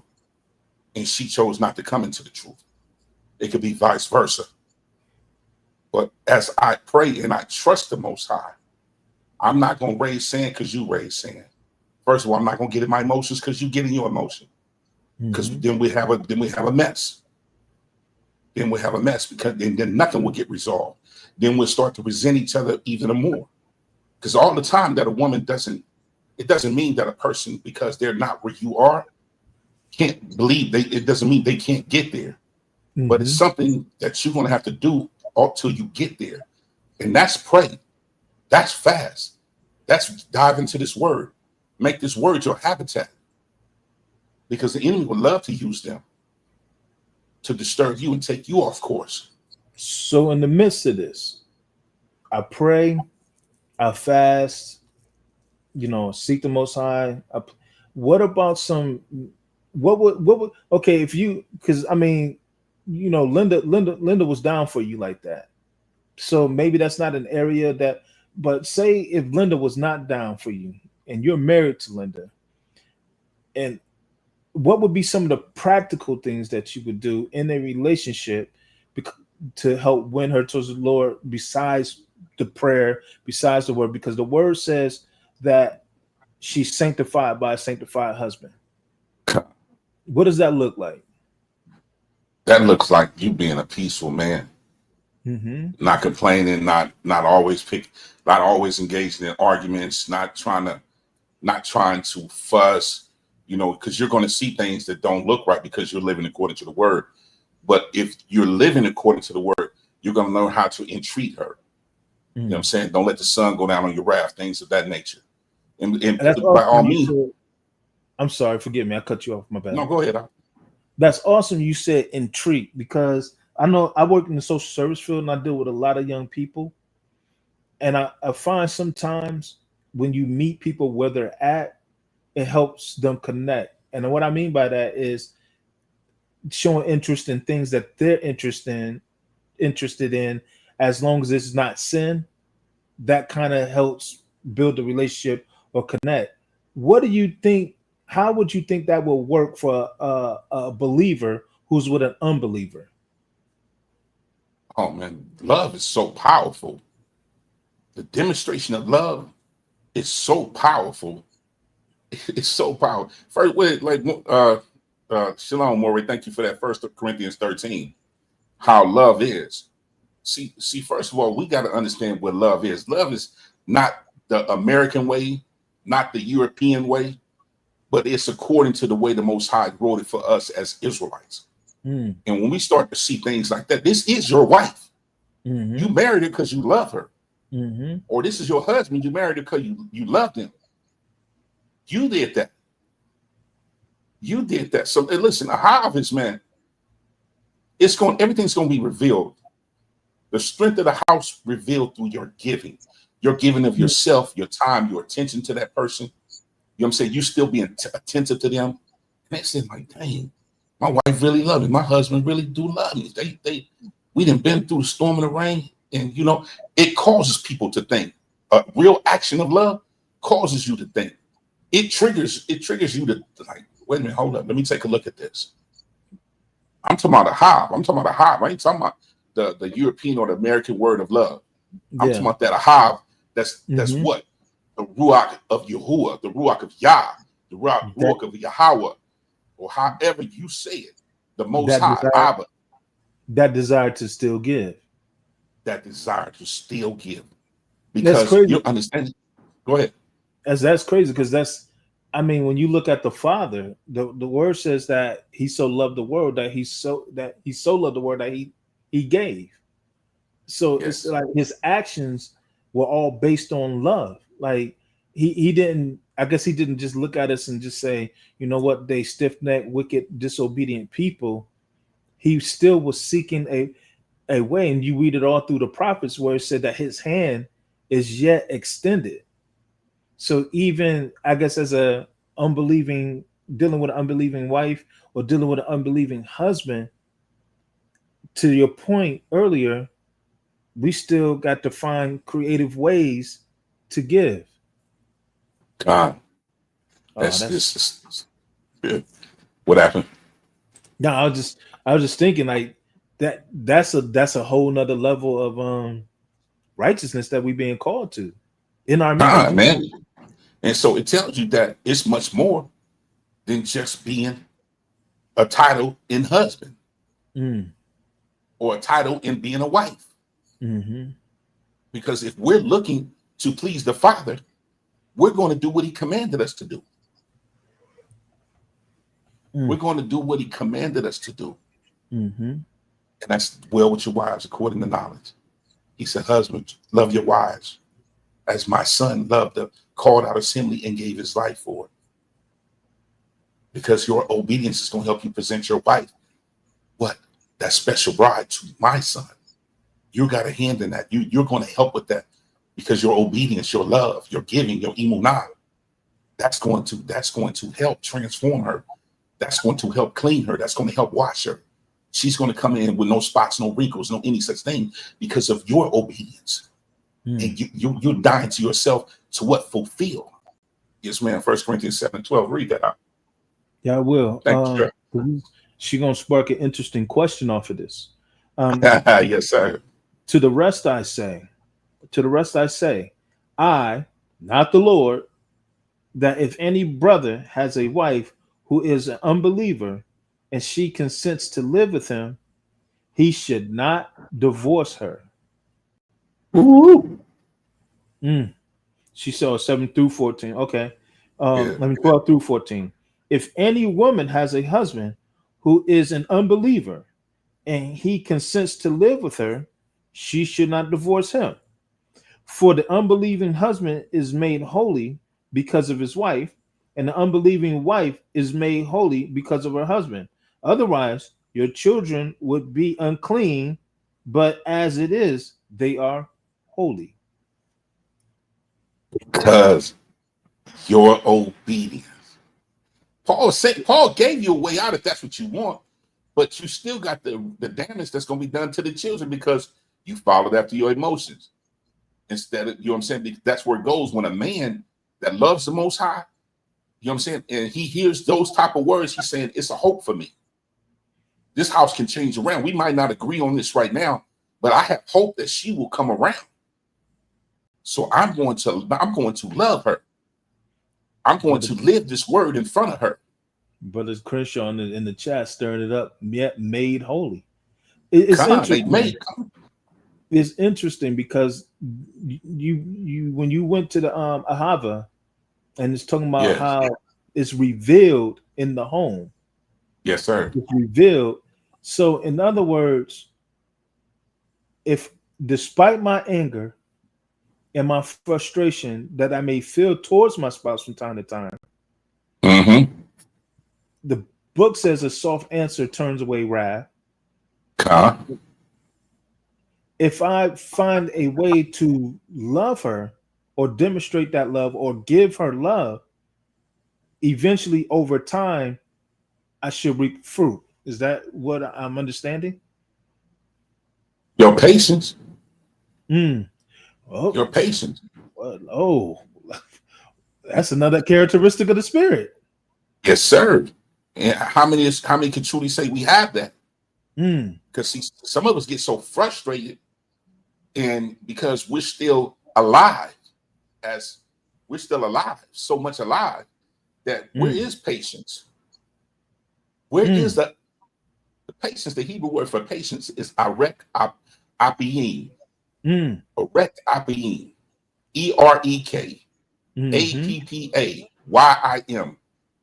and she chose not to come into the truth. It could be vice versa. But as I pray and I trust the Most High, I'm not going to raise sand because you raise sand. First of all, I'm not going to get in my emotions because you get in your emotion. Because then we have a mess. Then we have a mess because then nothing will get resolved. Then we'll start to resent each other even more. Because all the time that a woman it doesn't mean that a person, because they're not where you are, can't believe it doesn't mean they can't get there. But it's something that you're going to have to do until you get there. And that's pray. That's fast. That's dive into this word. Make this word your habitat. Because the enemy would love to use them to disturb you and take you off course. So in the midst of this, I pray, I fast, seek the Most High. What about what would, okay, if you, because I mean, Linda was down for you like that. So maybe that's not an area but say if Linda was not down for you and you're married to Linda, and what would be some of the practical things that you would do in a relationship to help win her towards the Lord, besides the prayer, besides the word? Because the word says that she's sanctified by a sanctified husband. What does that look like? That looks like you being a peaceful man, not complaining, not always engaging in arguments, not trying to fuss, because you're going to see things that don't look right because you're living according to the word. But if you're living according to the word, you're going to learn how to entreat her. You know what I'm saying? Don't let the sun go down on your wrath, things of that nature. And that's by all means. I'm sorry, forgive me. I cut you off. My bad. No, go ahead. That's awesome. You said entreat, because I know I work in the social service field and I deal with a lot of young people. And I find sometimes when you meet people where they're at, it helps them connect. And what I mean by that is showing interest in things that they're interested in, as long as it's not sin. That kind of helps build a relationship or connect. What do you think? How would you think that will work for a believer who's with an unbeliever? Oh man, love is so powerful. The demonstration of love is so powerful. It's so powerful. First, Shalom, Maury, thank you for that. 1 Corinthians 13, how love is. See, first of all, we got to understand what love is. Love is not the American way, not the European way, but it's according to the way the Most High wrote it for us as Israelites. And when we start to see things like that, this is your wife. You married her because you love her. Or this is your husband. You married her because you loved him. You did that. You did that. So listen, a harvest, man, everything's going to be revealed. The strength of the house revealed through your giving of yourself, your time, your attention to that person. You know what I'm saying? You still being attentive to them. And they said, like, dang, my wife really loves me. My husband really do love me. We done been through the storm and the rain. And, it causes people to think. A real action of love causes you to think. It triggers you to, like, wait a minute, hold up. Let me take a look at this. I'm talking about a hive. I ain't talking about the European or the American word of love. I'm talking about that hive. That's what? The Ruach of Yahuwah, the Ruach of Yah, the Ruach of Yahweh, or however you say it. The Most High, Abba. That desire to still give. That desire to still give. Because you understand. Go ahead. That's crazy, because when you look at the Father, the word says that he so loved the world that he so loved the world that he gave. So It's like his actions were all based on love. Like he didn't just look at us and just say, you know what, they stiff-necked, wicked, disobedient people. He still was seeking a way, and you read it all through the prophets where it said that his hand is yet extended. So even, I guess, as dealing with an unbelieving wife or dealing with an unbelieving husband, to your point earlier, we still got to find creative ways to give. God, that's good. What happened? No, I was just thinking like that's a whole nother level of righteousness that we being called to in our God, marriages. man. And so it tells you that it's much more than just being a title in husband Mm, or a title in being a wife. mm-hmm, Because if we're looking to please the Father, we're going to do what he commanded us to do. We're mm, going to do what he commanded us to do. mm-hmm. And that's dwell with your wives according to knowledge. He said, husbands, love your wives as my son loved the called out assembly and gave his life for it. Because your obedience is going to help you present your wife, what? That special bride to my son. You got a hand in that. You're going to help with that because your obedience, your love, your giving, your imunah, that's going to help transform her. That's going to help clean her. That's going to help wash her. She's going to come in with no spots, no wrinkles, no any such thing because of your obedience. Mm. And you're dying to yourself to what? Fulfill. Yes, ma'am. 1 Corinthians 7:12. Read that out. Yeah, I will. Thank you, sir. She gonna spark an interesting question off of this. Yes, sir. To the rest I say, to the rest I say, I, not the Lord, that if any brother has a wife who is an unbeliever and she consents to live with him, he should not divorce her. Ooh. Mm. She saw 7 through 14. Okay. Yeah. Let me 12 through 14. If any woman has a husband who is an unbeliever and he consents to live with her, she should not divorce him. For the unbelieving husband is made holy because of his wife, and the unbelieving wife is made holy because of her husband. Otherwise, your children would be unclean, but as it is, they are holy. Because your obedience. Paul gave you a way out if that's what you want, but you still got the damage that's going to be done to the children because you followed after your emotions instead of, you know what I'm saying? That's where it goes when a man that loves the Most High, you know what I'm saying? And he hears those type of words, he's saying, it's a hope for me. This house can change around. We might not agree on this right now, but I have hope that she will come around. So I'm going to love her. I'm going to live this word in front of her. Brother Crenshaw in the chat stirring it up, yet made holy. It's God, they interesting. made. It's interesting because you when you went to the Ahava and it's talking about Yes. how it's revealed in the home. Yes, sir. It's revealed. So in other words, if despite my anger and my frustration that I may feel towards my spouse from time to time, Mm-hmm. the book says a soft answer turns away wrath. God. If I find a way to love her or demonstrate that love or give her love, eventually over time, I should reap fruit. Is that what I'm understanding? Your patience. Mm. Oh, Your patience. oh, that's another characteristic of the spirit. Yes, sir. And how many can truly say we have that? Mm. Because see, some of us get so frustrated, and because we're still alive, as we're still alive, so much alive, that where Mm. is patience? Where is Mm. the patience? The Hebrew word for patience is arek apiyim. Mm. Arek apiyim. EREK Mm-hmm. APPAYIM.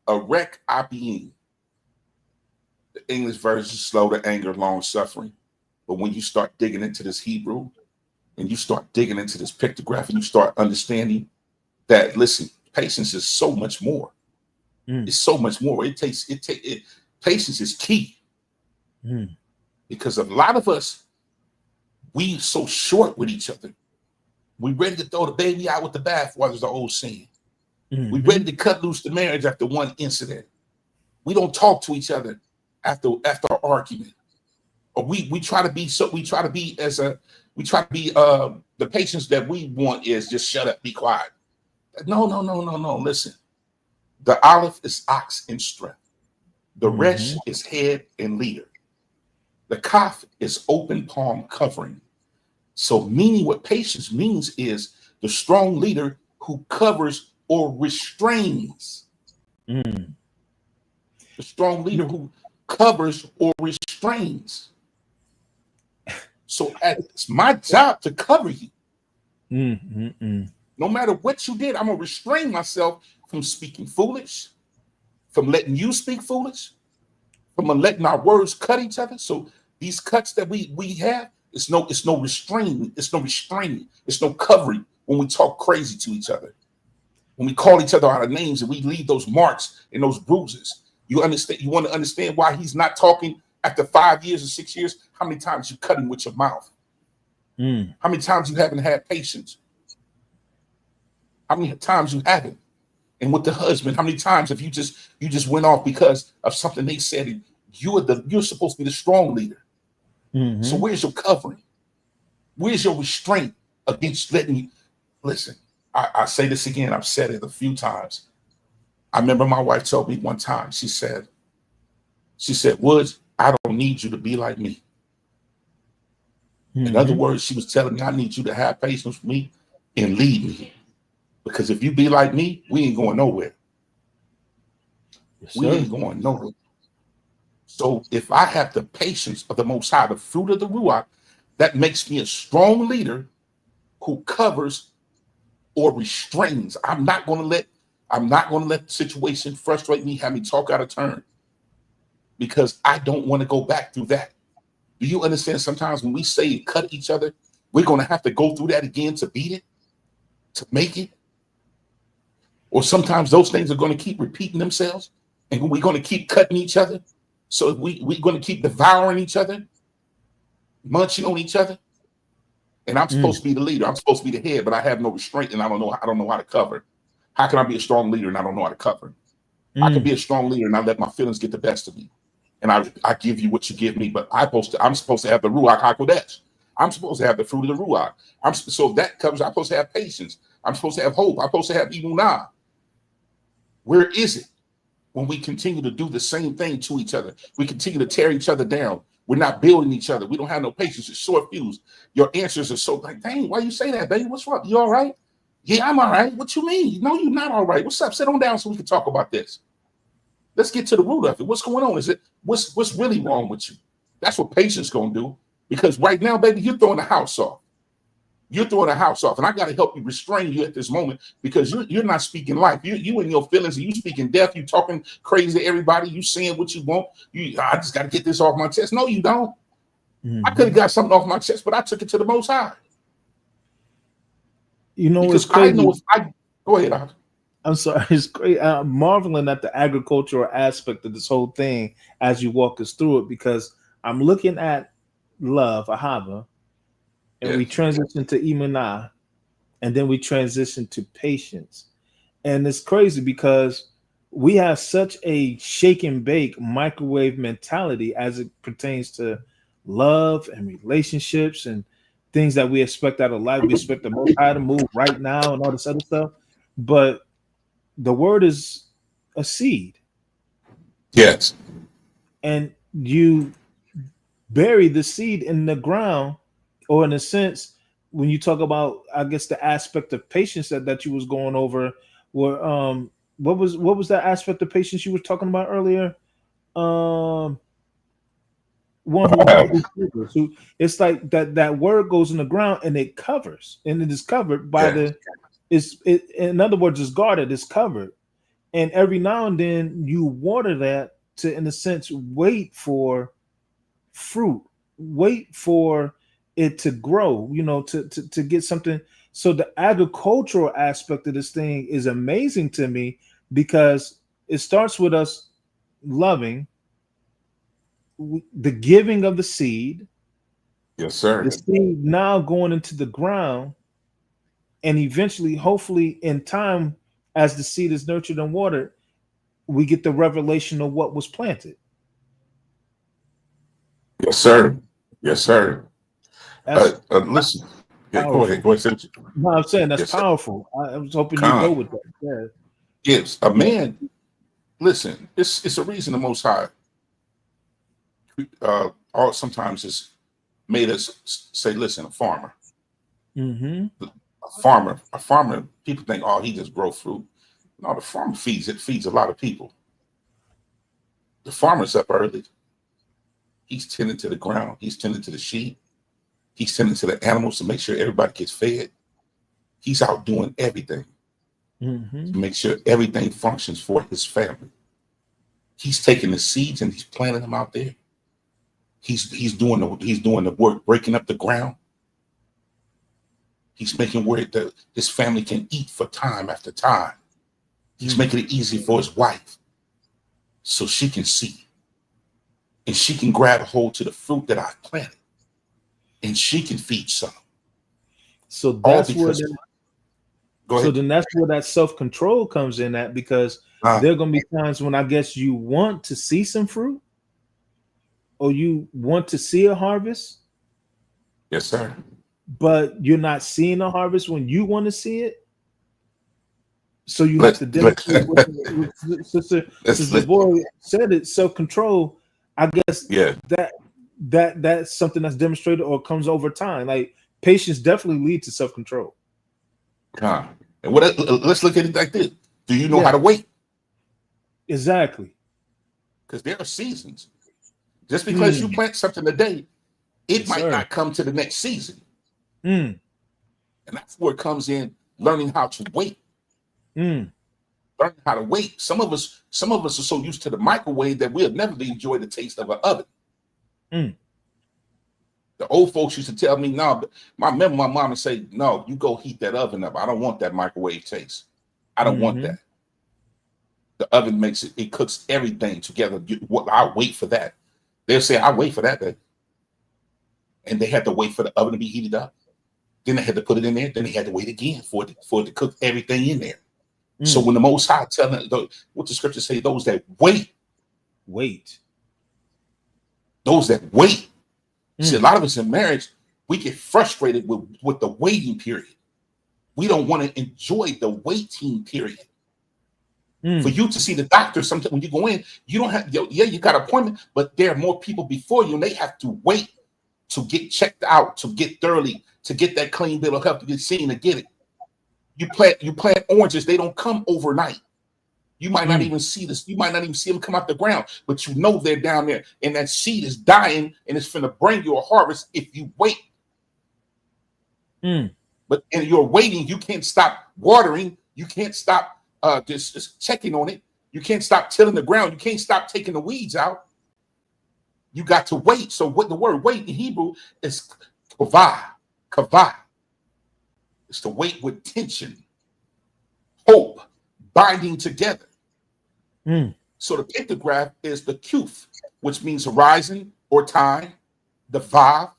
Arek apiyim. The English version is slow to anger, long suffering. But when you start digging into this Hebrew and you start digging into this pictograph and you start understanding that, listen, patience is so much more. Mm. It's so much more. Patience is key Mm. because a lot of us, we so short with each other. We ready to throw the baby out with the bathwater, is the old saying. We Mm-hmm. ready to cut loose the marriage after one incident. We don't talk to each other after an argument. Or we try to be the patience that we want is just shut up, be quiet. No. Listen, the olive is ox in strength. The resh is head and leader. The kaf is open palm covering. So meaning what patience means is the strong leader who covers or restrains. Mm. The strong leader who covers or restrains. So it's my job to cover you. No matter what you did, I'm going to restrain myself from speaking foolish, from letting you speak foolish, from letting our words cut each other. So these cuts that we have, it's no restraining, it's no covering when we talk crazy to each other. When we call each other out of names and we leave those marks and those bruises. You understand, you want to understand why he's not talking after 5 years or 6 years, how many times you cut him with your mouth? How many times you haven't had patience? How many times you haven't? And with the husband, how many times have you just went off because of something they said? And you're supposed to be the strong leader. So where's your covering? Where's your restraint against letting you listen? I say this again. I've said it a few times. I remember my wife told me one time. She said, "Woods, I don't need you to be like me." In other words, she was telling me, I need you to have patience with me and lead me. Because if you be like me, we ain't going nowhere. Yes, we ain't going nowhere. So if I have the patience of the Most High, the fruit of the Ruach, that makes me a strong leader who covers or restrains. I'm not going to let the situation frustrate me, have me talk out of turn, because I don't want to go back through that. Do you understand? Sometimes when we say cut each other, we're going to have to go through that again to beat it, to make it. Or sometimes those things are going to keep repeating themselves, and we're going to keep cutting each other. So we're going to keep devouring each other, munching on each other. And I'm supposed to be the leader. I'm supposed to be the head, but I have no restraint, and I don't know how to cover. How can I be a strong leader and I don't know how to cover? I can be a strong leader and I let my feelings get the best of me. And I give you what you give me, but I'm supposed to have the Ruach HaKodesh. I'm supposed to have the fruit of the Ruach. So that comes, I'm supposed to have patience. I'm supposed to have hope. I'm supposed to have emunah. Where is it when we continue to do the same thing to each other? We continue to tear each other down. We're not building each other. We don't have no patience. It's short fuse. Your answers are so like, dang, why you say that, baby? What's wrong? You all right? Yeah, I'm all right. What you mean? No, you're not all right. What's up? Sit on down so we can talk about this. Let's get to the root of it. What's going on? Is it what's really wrong with you? That's what patience gonna do. Because right now, baby, you're throwing the house off. You're throwing the house off, and I got to help you restrain you at this moment, because you're not speaking life. You in your feelings, and you speaking death. You talking crazy to everybody. You saying what you want. I just got to get this off my chest. No, you don't. I could have got something off my chest, but I took it to the Most High. You know, because it's crazy. I know if I go ahead. I'm sorry, it's great. I'm marveling at the agricultural aspect of this whole thing as you walk us through it, because I'm looking at love, ahava, and we transition to imanah, and then we transition to patience. And it's crazy because we have such a shake and bake microwave mentality as it pertains to love and relationships and things that we expect out of life. We expect the Most High to move right now and all this other stuff. But the word is a seed. Yes. And you bury the seed in the ground, or in a sense, when you talk about, I guess, the aspect of patience that you was going over, where what was that aspect of patience you were talking about earlier? One who it's like that word goes in the ground and it covers, and it is covered by in other words, it's guarded, it's covered. And every now and then you water that to, in a sense, wait for fruit, wait for it to grow, to get something. So the agricultural aspect of this thing is amazing to me, because it starts with us loving, the giving of the seed. Yes, sir. The seed now going into the ground, and eventually, hopefully, in time, as the seed is nurtured and watered, we get the revelation of what was planted. Yes, sir. Yes, sir. Listen. Yeah, go ahead. No, I'm saying that's powerful. I was hoping you go with that. Yeah. Yes, a man Listen, it's a reason the Most High or sometimes it's made us say, listen, a farmer, Mm-hmm. a farmer, people think, oh, he just grow fruit. No, the farmer feeds a lot of people. The farmer's up early. He's tending to the ground. He's tending to the sheep. He's tending to the animals to make sure everybody gets fed. He's out doing everything Mm-hmm. to make sure everything functions for his family. He's taking the seeds and he's planting them out there. He's doing the work, breaking up the ground. He's making where his family can eat for time after time. He's making it easy for his wife so she can see and she can grab a hold to the fruit that I planted and she can feed some. So All that's where because go so ahead. then that's where that self-control comes in at, because there are gonna be times when I guess you want to see some fruit or you want to see a harvest, Yes, sir. but you're not seeing a harvest when you want to see it. So you have to demonstrate with Sister Boy said it, self-control. I guess yeah. that's something that's demonstrated or comes over time. Like patience definitely leads to self-control. And let's look at it like this. Do you know how to wait? Exactly. Because there are seasons. Just because you plant something today, it might not come to the next season. And that's where it comes in, learning how to wait. Learning how to wait. Some of us are so used to the microwave that we'll never enjoy the taste of an oven. The old folks used to tell me, no, but I remember my mom would say, no, you go heat that oven up. I don't want that microwave taste. I don't want that. The oven it cooks everything together. I'll wait for that. They'll say, I'll wait for that day. And they had to wait for the oven to be heated up. Then they had to put it in there. Then they had to wait again for it to cook everything in there. So when the Most High telling what the scriptures say, those that wait. Those that wait. See, a lot of us in marriage, we get frustrated with the waiting period. We don't want to enjoy the waiting period. For you to see the doctor, sometimes when you go in, you don't have, you got an appointment, but there are more people before you, and they have to wait to get checked out, to get thoroughly, to get that clean bill of health, to get seen, to get it. You plant oranges, they don't come overnight. You might not even see this. You might not even see them come out the ground, but you know they're down there, and that seed is dying, and it's finna bring you a harvest if you wait. But in your waiting, you can't stop watering. You can't stop just checking on it. You can't stop tilling the ground. You can't stop taking the weeds out. You got to wait. So what the word wait in Hebrew is kavah. It's to wait with tension, hope, binding together. So the pictograph is the kuf, which means horizon or time. The vav,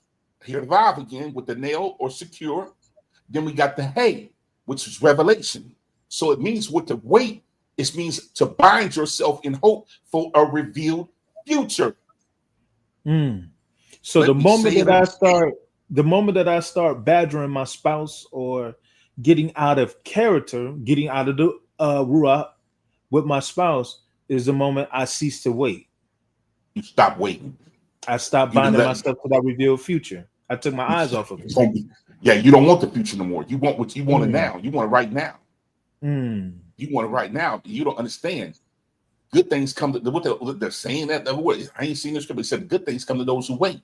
here the vav again with the nail or secure. Then we got the hey, which is revelation. So it means with the wait, it means to bind yourself in hope for a revealed future. So the moment that I start badgering my spouse or getting out of character, getting out of the ruach with my spouse is the moment I cease to wait. You stop waiting. I stopped binding myself to that revealed future. I took my eyes off of it. Yeah, you don't want the future no more. You want what you want it now. You want it right now. You want it right now. You don't understand. Good things come to what they're saying that I ain't seen the scripture. It said good things come to those who wait.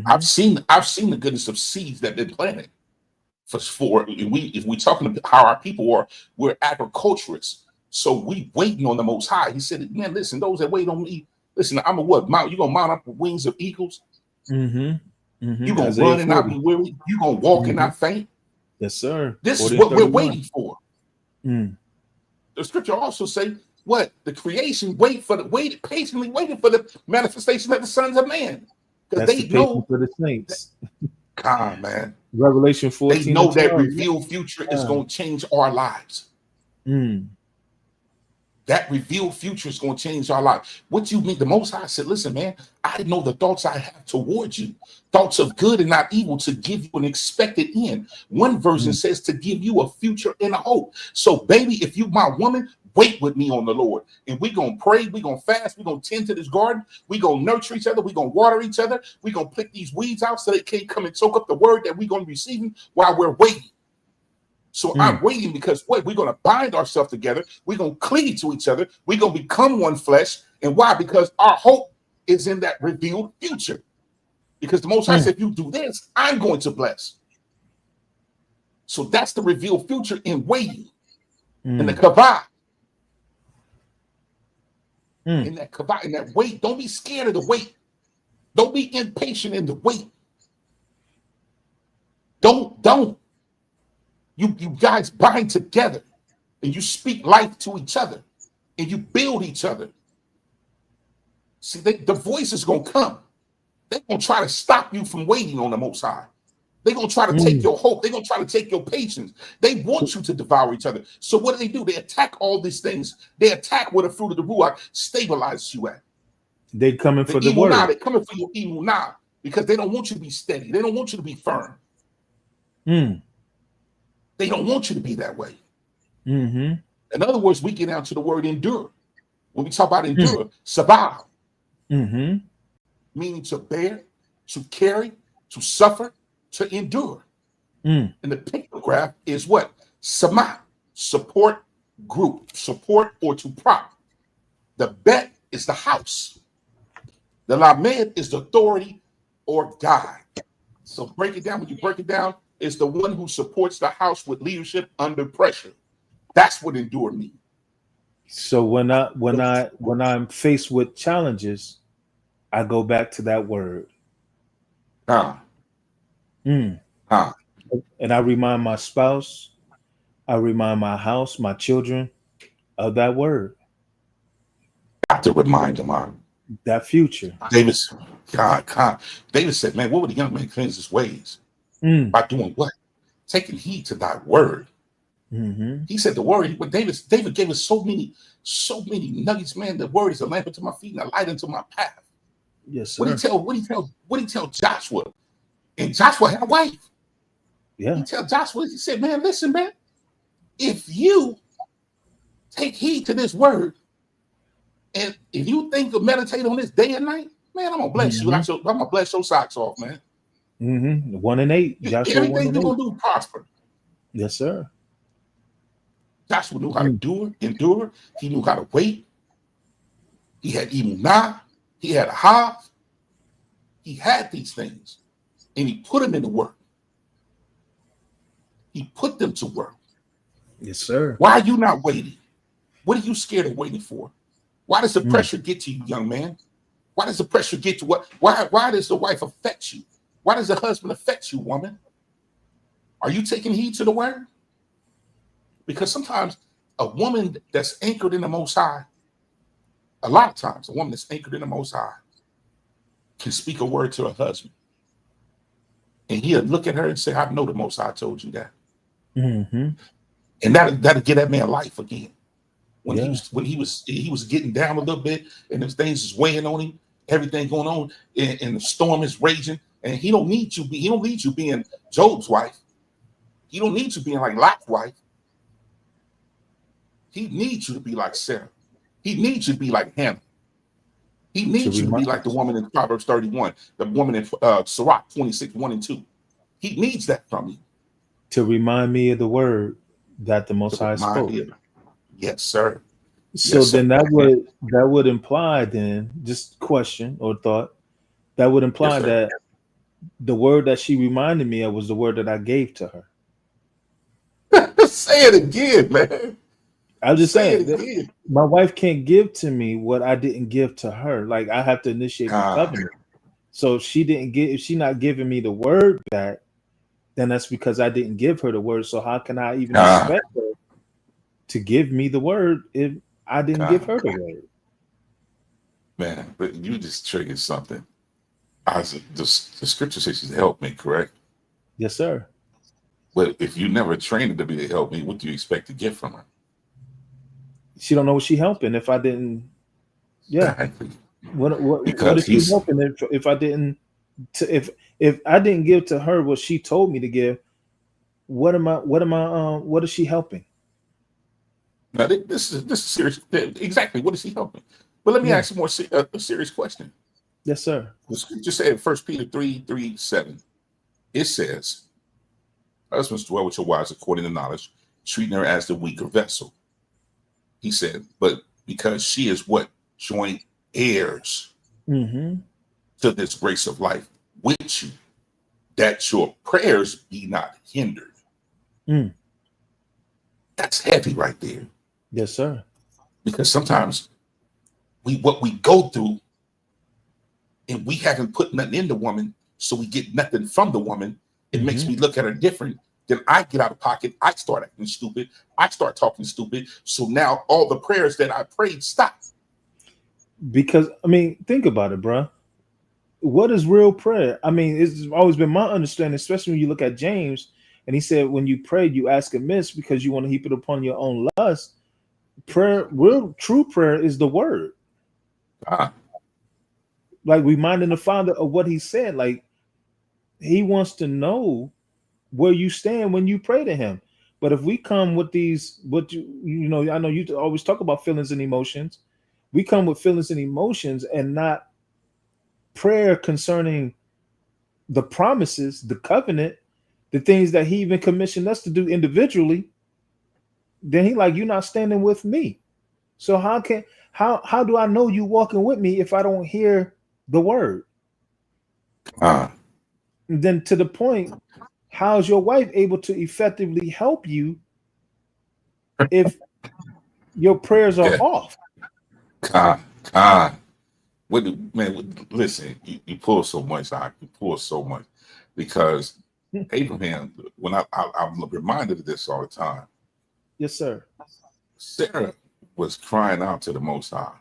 I've seen the goodness of seeds that been planted. If we talking about how our people are, we're agriculturists. So we waiting on the Most High. He said, man, listen, those that wait on me, listen, I'm a what? You gonna mount up with wings of eagles? You gonna run and not be weary? You gonna walk and not faint? Yes, sir. This is what we're waiting for. The scripture also say, what? The creation patiently waiting for the manifestation of the sons of man. Because they know for the saints. God, man. Revelation 14. They know that revealed future is going to change our lives. That revealed future is going to change our lives. What you mean? The Most High said, listen, man, I know the thoughts I have towards you, thoughts of good and not evil, to give you an expected end. One version says to give you a future and a hope. So, baby, if you my woman, wait with me on the Lord. And we're going to pray. We're going to fast. We're going to tend to this garden. We're going to nurture each other. We're going to water each other. We're going to pick these weeds out so they can't come and choke up the word that we're going to be receiving while we're waiting. So I'm waiting because what? We're going to bind ourselves together. We're going to cleave to each other. We're going to become one flesh. And why? Because our hope is in that revealed future. Because the Most High said, if you do this, I'm going to bless. So that's the revealed future in waiting. In the kavah. In that kavah, in that wait. Don't be scared of the wait. Don't be impatient in the wait. Don't. You guys bind together and you speak life to each other and you build each other. See, the voice is going to come. They're going to try to stop you from waiting on the Most High. They're going to try to take your hope. They're going to try to take your patience. They want you to devour each other. So what do? They attack all these things. They attack where the fruit of the Ruach stabilizes you at. They're coming for the word. They're coming for your evil now because they don't want you to be steady. They don't want you to be firm. They don't want you to be that way. In other words, we get down to the word endure. When we talk about endure, sabah, meaning to bear, to carry, to suffer, to endure. And the pictograph is what? Sama, support group, support or to prop. The bet is the house. The lamed is the authority or guide. So break it down. When you break it down, it's the one who supports the house with leadership under pressure. That's what endure means. So when I'm faced with challenges, I go back to that word. And I remind my spouse, I remind my house, my children of that word. Got to remind them that future. David said, man, what would the young man cleanse his ways? By doing what? Taking heed to thy word. He said the word, but David gave us so many nuggets, man. The word is a lamp unto my feet and a light unto my path. Yes, sir. What did he tell Joshua? And Joshua had a wife. Yeah. He tell Joshua, he said, man, listen, man, if you take heed to this word, and if you think to meditate on this day and night, man, I'm gonna bless you. I'm gonna bless your socks off, man. 1 and 8. Joshua everything you're gonna do prosper. Yes, sir. Joshua knew how to endure. He knew how to wait. He had emunah. He had a hav. He had these things, and he put them into work. He put them to work. Yes, sir. Why are you not waiting? What are you scared of waiting for? Why does the pressure get to you, young man? Why does the pressure get to what? Why does the wife affect you? Why does the husband affect you, woman? Are you taking heed to the word? Because sometimes a woman that's anchored in the Most High, a lot of times a woman that's anchored in the Most High can speak a word to her husband. And he'll look at her and say, I know the Most High told you that. And that'll get that man life again. When he was getting down a little bit and those things is weighing on him, everything going on, and the storm is raging, and he don't need you being Job's wife. He don't need you being like Lot's wife. He needs you to be like Sarah. He needs you to be like Hannah. He needs you to be like the woman in Proverbs 31, the woman in Sirach 26, 1 and 2. He needs that from you. To remind me of the word that the Most High spoke. Yes, sir. So then that would imply then, just question or thought, that would imply that the word that she reminded me of was the word that I gave to her. Say it again, man. I'm just saying, my wife can't give to me what I didn't give to her. Like, I have to initiate the covenant. So if she's not giving me the word back, then that's because I didn't give her the word. So how can I even expect her to give me the word if I didn't give her the word? Man, but you just triggered something. The scripture says she's help me, correct? Yes, sir. But if you never trained her to be a help me, what do you expect to get from her? She don't know what she helping if I didn't. Yeah. Exactly. What is she helping if I didn't? If I didn't give to her what she told me to give, what is she helping? Now, this is serious. Exactly. What is he helping? But let me Yeah. ask you more a serious question. Yes, sir. The scripture said in 1 Peter 3:7, it says, husbands dwell with your wives according to knowledge, treating her as the weaker vessel. He said, but because she is what? Joint heirs Mm-hmm. to this grace of life with you, that your prayers be not hindered. Mm. That's heavy right there. Yes, sir. Because sometimes what we go through, and we haven't put nothing in the woman, so we get nothing from the woman. It makes Mm-hmm. me look at her different. Then I get out of pocket. I start acting stupid. I start talking stupid. So now all the prayers that I prayed stop. Because I mean, think about it, bruh. What is real prayer? I mean, it's always been my understanding, especially when you look at James, and he said, when you pray, you ask amiss because you want to heap it upon your own lust. Prayer, real true prayer is the word. Ah, Like reminding the Father of what he said. Like he wants to know where you stand when you pray to him. But if we come with these, what you know, I know you always talk about feelings and emotions. We come with feelings and emotions and not prayer concerning the promises, the covenant, the things that he even commissioned us to do individually, then he like, you're not standing with me. So how do I know you walking with me if I don't hear the word? ah, And then to the point, how is your wife able to effectively help you if your prayers are yeah, off? ah. Listen, you pull so much out. You pull so much because Abraham, when I'm reminded of this all the time, Yes, sir. Sarah was crying out to the Most High.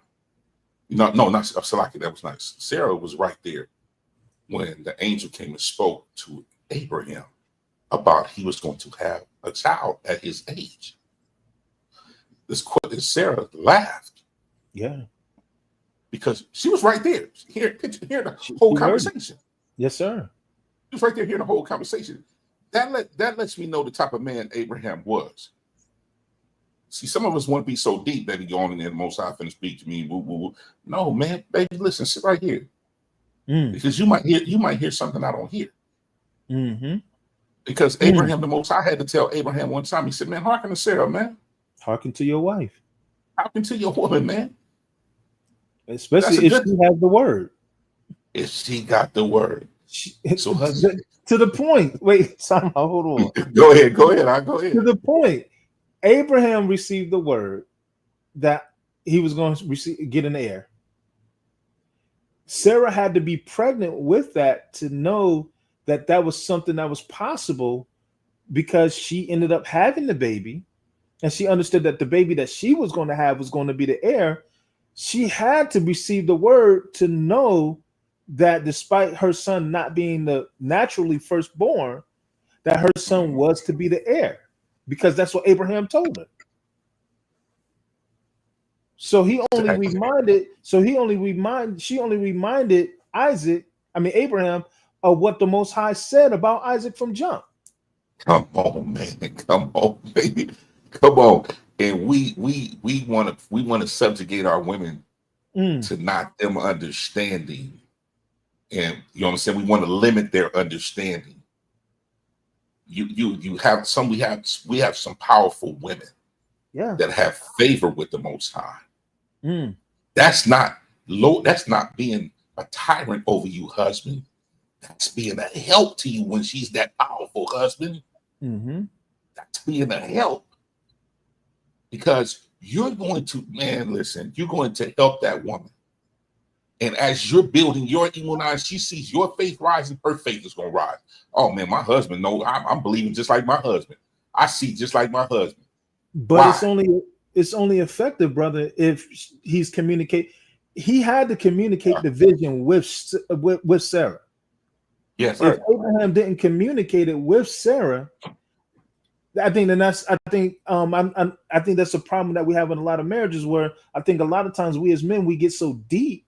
No, not Salaki. That was nice. Sarah was right there when the angel came and spoke to Abraham about he was going to have a child at his age. Sarah laughed Yeah. because she was right there. Hear the She whole heard it. conversation. Yes, sir. She was right there hearing the whole conversation. That lets me know the type of man Abraham was. See, some of us want to be so deep that we go on in there, the Most High finna speak to me. Woo, woo, woo. No, man, baby, listen, sit right here. Mm. Because you might hear something I don't hear. Mm-hmm. Because Mm. Abraham, the Most High had to tell Abraham one time, he said, man, hearken to Sarah, man. Hearken to your wife. Hearken to your woman, man. That's a Especially if good she has the word. if she got the word. So husband, To the point. Wait, time out, hold on. go ahead, I'll go To ahead. the point. Abraham received the word that he was going to get an heir. Sarah had to be pregnant with that to know that that was something that was possible because she ended up having the baby and she understood that the baby that she was going to have was going to be the heir. She had to receive the word to know that despite her son not being the naturally firstborn, that her son was to be the heir because that's what Abraham told her. So Exactly. she only reminded Isaac, I mean Abraham, of what the Most High said about Isaac from jump. Come on, man. Come on, baby. Come on. And we want to subjugate our women Mm, to not them understanding. And you know what I'm saying? We want to limit their understanding. You have some we have some powerful women yeah. that have favor with the Most High. Mm, That's not low, that's not being a tyrant over you, husband. That's being a help to you when she's that powerful, husband. mm-hmm. That's being a help because you're going to, man, listen, you're going to help that woman. And as you're building your imunized, she sees your faith rising, her faith is going to rise. Oh, man, my husband, no, I'm believing just like my husband. I see just like my husband. But Why? it's only effective, brother, if he's communicate. He had to communicate the vision with Sarah. Yes, If sir. Abraham didn't communicate it with Sarah, I think that's a problem that we have in a lot of marriages where I think a lot of times we as men we get so deep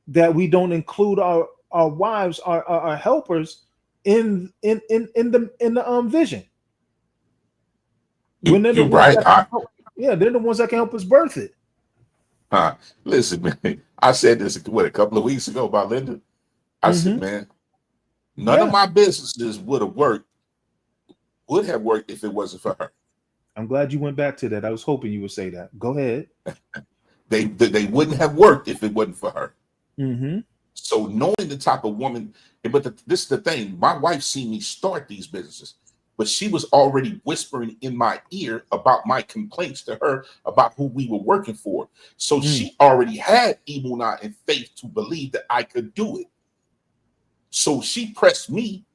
that we don't include our wives, our helpers in the vision. When they're the You're ones right. that can help. Yeah, they're the ones that can help us birth it. Listen, man. I said this a couple of weeks ago about Linda. I said, man, none of Yeah. my businesses would have worked if it wasn't for her. I'm glad you went back to that. I was hoping you would say that. Go ahead. They wouldn't have worked if it wasn't for her. Mm-hmm. So knowing the type of woman, but this is the thing. My wife seen me start these businesses, but she was already whispering in my ear about my complaints to her about who we were working for. So she already had emunah and faith to believe that I could do it. So she pressed me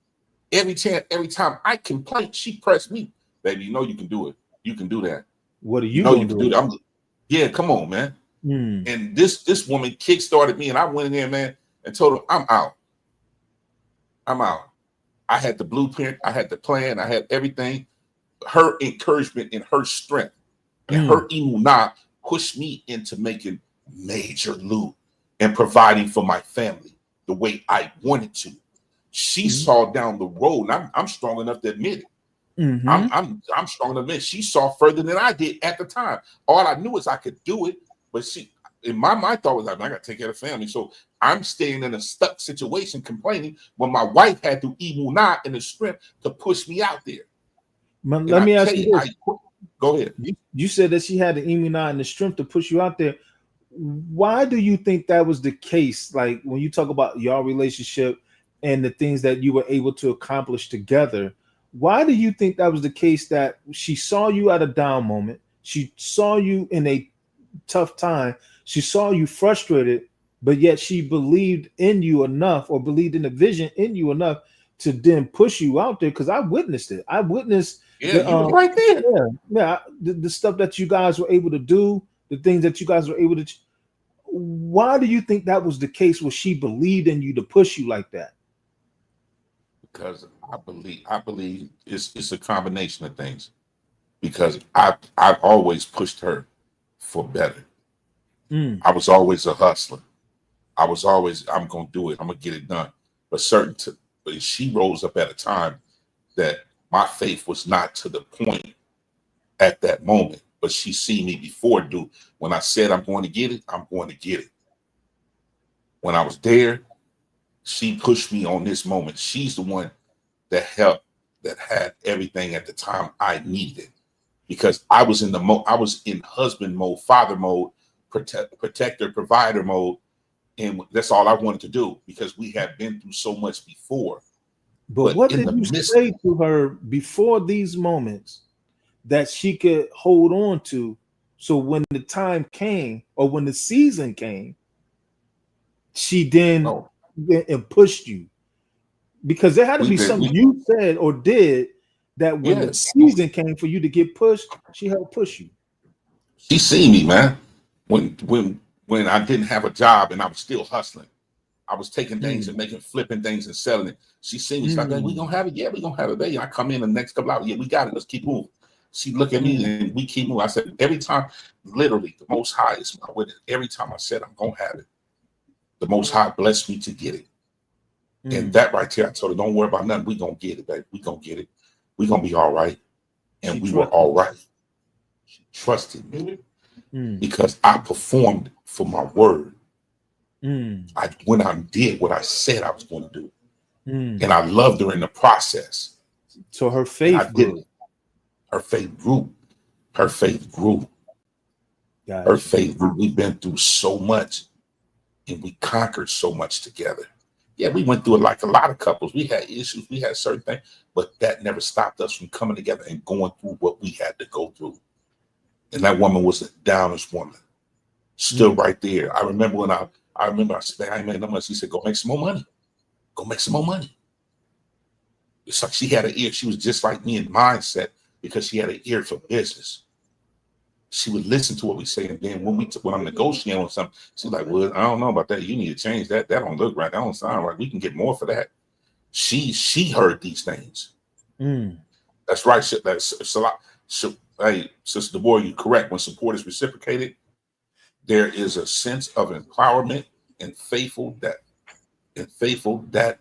every time I complained. She pressed me, baby. You know you can do it. You can do that. What are You you know you gonna can do do about that. Yeah, come on, man. it? And this woman kickstarted me, and I went in there, man, and told her, I'm out. I'm out. I had the blueprint, I had the plan, I had everything. Her encouragement and her strength and her emunah pushed me into making major loot and providing for my family the way I wanted to. She saw down the road, and I'm strong enough to admit it. I'm strong enough to admit she saw further than I did at the time. All I knew is I could do it, but she, in my thought was like, I got to take care of the family. So I'm staying in a stuck situation, complaining when my wife had the emunah and the strength to push me out there. And Let I me tell ask you you, this. go ahead. You said that she had the emunah and the strength to push you out there. Why do you think that was the case? Like when you talk about your relationship and the things that you were able to accomplish together, why do you think that was the case, that she saw you at a down moment, she saw you in a tough time, she saw you frustrated, but yet she believed in you enough, or believed in the vision in you enough to then push you out there? Because I witnessed it. I witnessed Yeah, you were right there. the stuff that you guys were able to do, the things that you guys were able to. Why do you think that was the case, where she believed in you to push you like that? Because I believe it's a combination of things. Because I've always pushed her for better. I was always a hustler. I was always, I'm gonna do it, I'm gonna get it done. But but she rose up at a time that my faith was not to the point at that moment. But she seen me before do. When I said I'm going to get it, I'm going to get it. When I was there, she pushed me on this moment. She's the one that helped, that had everything at the time I needed. Because I was in I was in husband mode, father mode, protector, provider mode, and that's all I wanted to do, because we had been through so much before. But what did you say to her before these moments that she could hold on to, so when the time came, or when the season came, she then and pushed you? Because there had to be something you said or did that when the season came for you to get pushed, she helped push you. She seen me, man. When I didn't have a job and I was still hustling, I was taking things and flipping things and selling it. She seen me. She's like, we gonna have it. Yeah, we gonna have it, baby. I come in the next couple hours. Yeah, we got it. Let's keep moving. She look at me and we keep moving. I said, every time, literally, the Most High is my witness. Every time I said I'm gonna have it, the Most High blessed me to get it. And that right there, I told her, don't worry about nothing. We gonna get it, baby. We gonna get it. We gonna be all right. And we were all right. She trusted me because I performed for my word. I went out and did what I said I was going to do. And I loved her in the process. So her faith grew. Her faith grew. Her faith grew. Gotcha. Her faith grew. We've been through so much, and we conquered so much together. Yeah, we went through it like a lot of couples. We had issues, we had certain things, but that never stopped us from coming together and going through what we had to go through. And that woman was a downest woman, still right there. I remember when I said, I ain't made no money. She said, go make some more money. Go make some more money. It's like she had an ear. She was just like me in mindset, because she had an ear for business. She would listen to what we say, and then when I'm negotiating on something, she's like, well, I don't know about that. You need to change that. That don't look right. That don't sound right. We can get more for that. She heard these things. That's right. That's a lot. So, hey, Sister DeBoer, you're correct. When support is reciprocated, there is a sense of empowerment and faithful that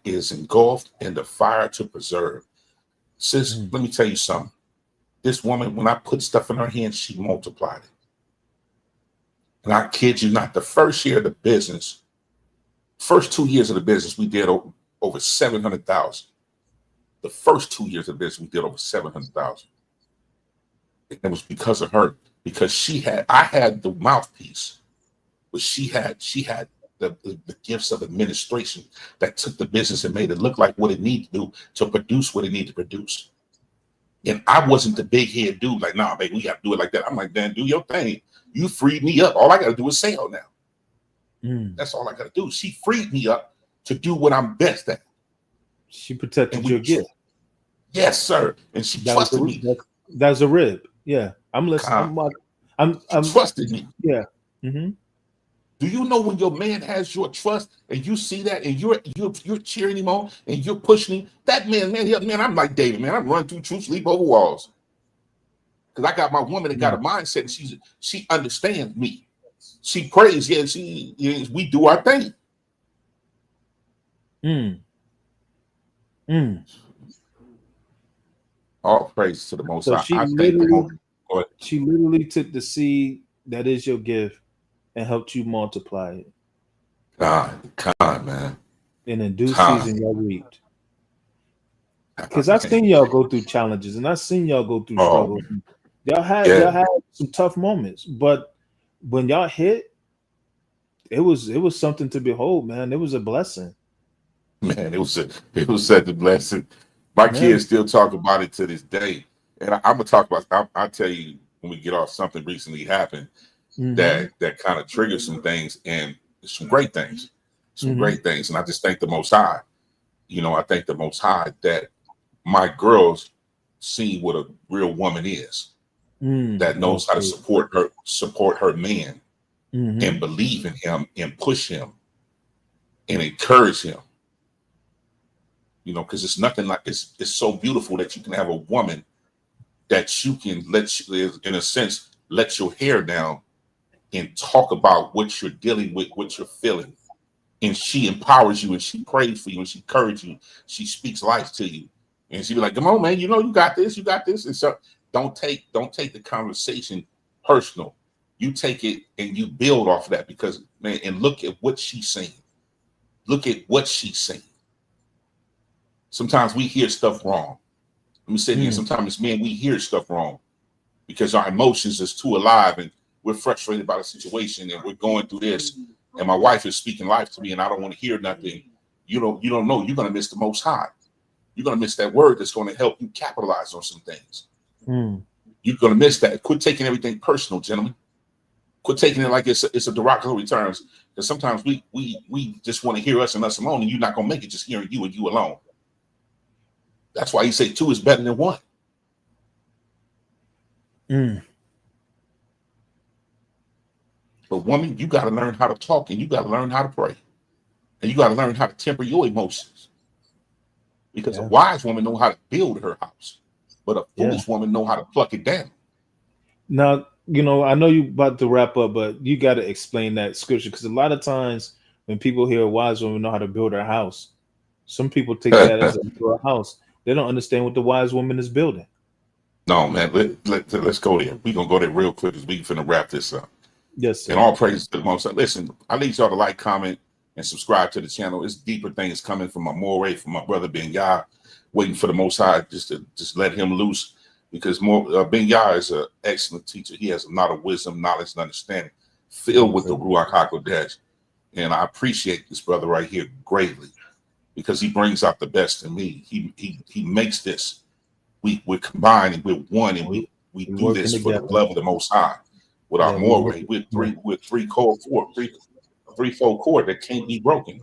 is engulfed in the fire to preserve. Sis, let me tell you something. This woman, when I put stuff in her hands, she multiplied it. And I kid you not, the first year of the business, first 2 years of the business, we did over 700,000. The first 2 years of business, we did over 700,000. It was because of her, because I had the mouthpiece, but she had the gifts of administration that took the business and made it look like what it needed to do to produce what it needed to produce. And I wasn't the big head dude, like, nah, baby, we got to do it like that. I'm like, Dan, do your thing. You freed me up. All I got to do is sell now. That's all I got to do. She freed me up to do what I'm best at. She protected your gift. Yes, sir. And she trusted me. That's a rib. Yeah, I'm listening. I'm trusted me. Yeah. Mm-hmm. Do you know when your man has your trust and you see that and you're cheering him on and you're pushing him? That man, I'm like David, man. I'm running through troops, leap over walls. Because I got my woman that got a mindset and she understands me. She prays, we do our thing. All praise to the Most High. She literally took the seed that is your gift and helped you multiply it. God, man. And in due season, y'all reaped. Because I've seen y'all go through challenges and I've seen y'all go through struggles. Y'all had some tough moments, but when y'all hit, it was something to behold, man. It was a blessing. Man, it was such a blessing. My kids still talk about it to this day. And I'm gonna talk about. I'll tell you when we get off. Something recently happened that kind of triggered some things, and some great things, great things. And I just thank the Most High. I thank the Most High that my girls see what a real woman is, that knows how to support her man, and believe in him, and push him, and encourage him. Because it's nothing like it's so beautiful that you can have a woman that you can in a sense, let your hair down and talk about what you're dealing with, what you're feeling. And she empowers you and she prays for you and she encourages you. She speaks life to you. And she be like, come on, man, you got this, you got this. And so don't take the conversation personal. You take it and you build off of that because, man, and look at what she's saying. Look at what she's saying. Sometimes we hear stuff wrong. Let me say it again. Sometimes, man, we hear stuff wrong because our emotions is too alive and we're frustrated about a situation and we're going through this. And my wife is speaking life to me and I don't want to hear nothing. You don't know. You're going to miss the Most High. You're going to miss that word that's going to help you capitalize on some things. You're going to miss that. Quit taking everything personal, gentlemen. Quit taking it like it's a derogatory terms. Because sometimes we just want to hear us and us alone, and you're not going to make it just hearing you and you alone. That's why you say 2 is better than 1. But woman, you got to learn how to talk and you got to learn how to pray. And you got to learn how to temper your emotions. Because a wise woman know how to build her house. But a foolish woman know how to pluck it down. Now, I know you're about to wrap up, but you got to explain that scripture. Because a lot of times when people hear a wise woman know how to build her house, some people take that as a house. They don't understand what the wise woman is building. No, man, let's go there. We're going to go there real quick because we're finna wrap this up. Yes, sir. And all praise to the Most High. Listen, I need y'all to like, comment, and subscribe to the channel. It's deeper things coming from my Marrige, from my brother Ben Yah, waiting for the Most High just let him loose. Because Ben Yah is an excellent teacher. He has a lot of wisdom, knowledge, and understanding, filled with the Ruach HaKodesh. And I appreciate this brother right here greatly. Because he brings out the best in me. He makes this. We're combined and we're one, and we do this for the love of the Most High. With our Marrige, we're threefold cord that can't be broken.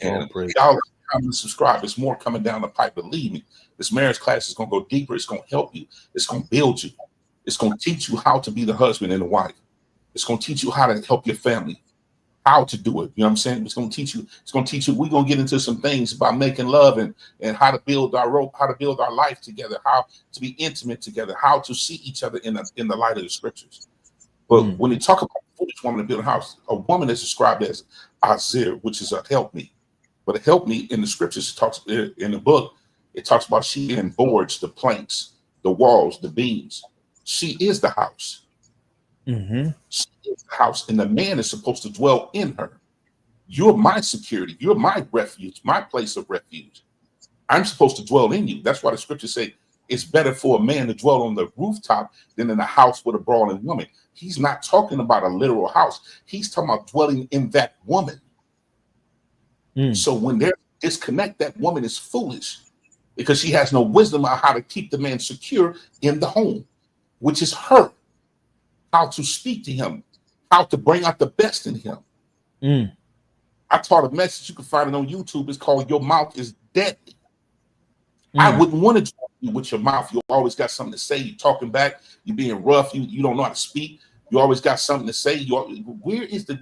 And y'all come and subscribe. There's more coming down the pipe. Believe me, this marriage class is gonna go deeper. It's gonna help you. It's gonna build you. It's gonna teach you how to be the husband and the wife. It's gonna teach you how to help your family. How to do it, you know what I'm saying? It's going to teach you. We're going to get into some things about making love and how to build our life together, how to be intimate together, how to see each other in the light of the scriptures. But when you talk about a foolish woman to build a house, a woman is described as Azir, which is a helpmeet. But a helpmeet in the scriptures talks in the book. It talks about she boards the planks the walls, the beams. She is the house. Mm-hmm. She is the house, and the man is supposed to dwell in her. You're my security. You're my refuge, my place of refuge. I'm supposed to dwell in you. That's why the scriptures say it's better for a man to dwell on the rooftop than in a house with a brawling woman. He's not talking about a literal house. He's talking about dwelling in that woman. So when there's disconnect, that woman is foolish because she has no wisdom on how to keep the man secure in the home, which is her, how to speak to him, how to bring out the best in him. I taught a message, you can find it on YouTube. It's called Your Mouth is Deadly. I wouldn't want to talk to you with your mouth. You always got something to say. You're talking back. You're being rough. You don't know how to speak. You always got something to say. Where's the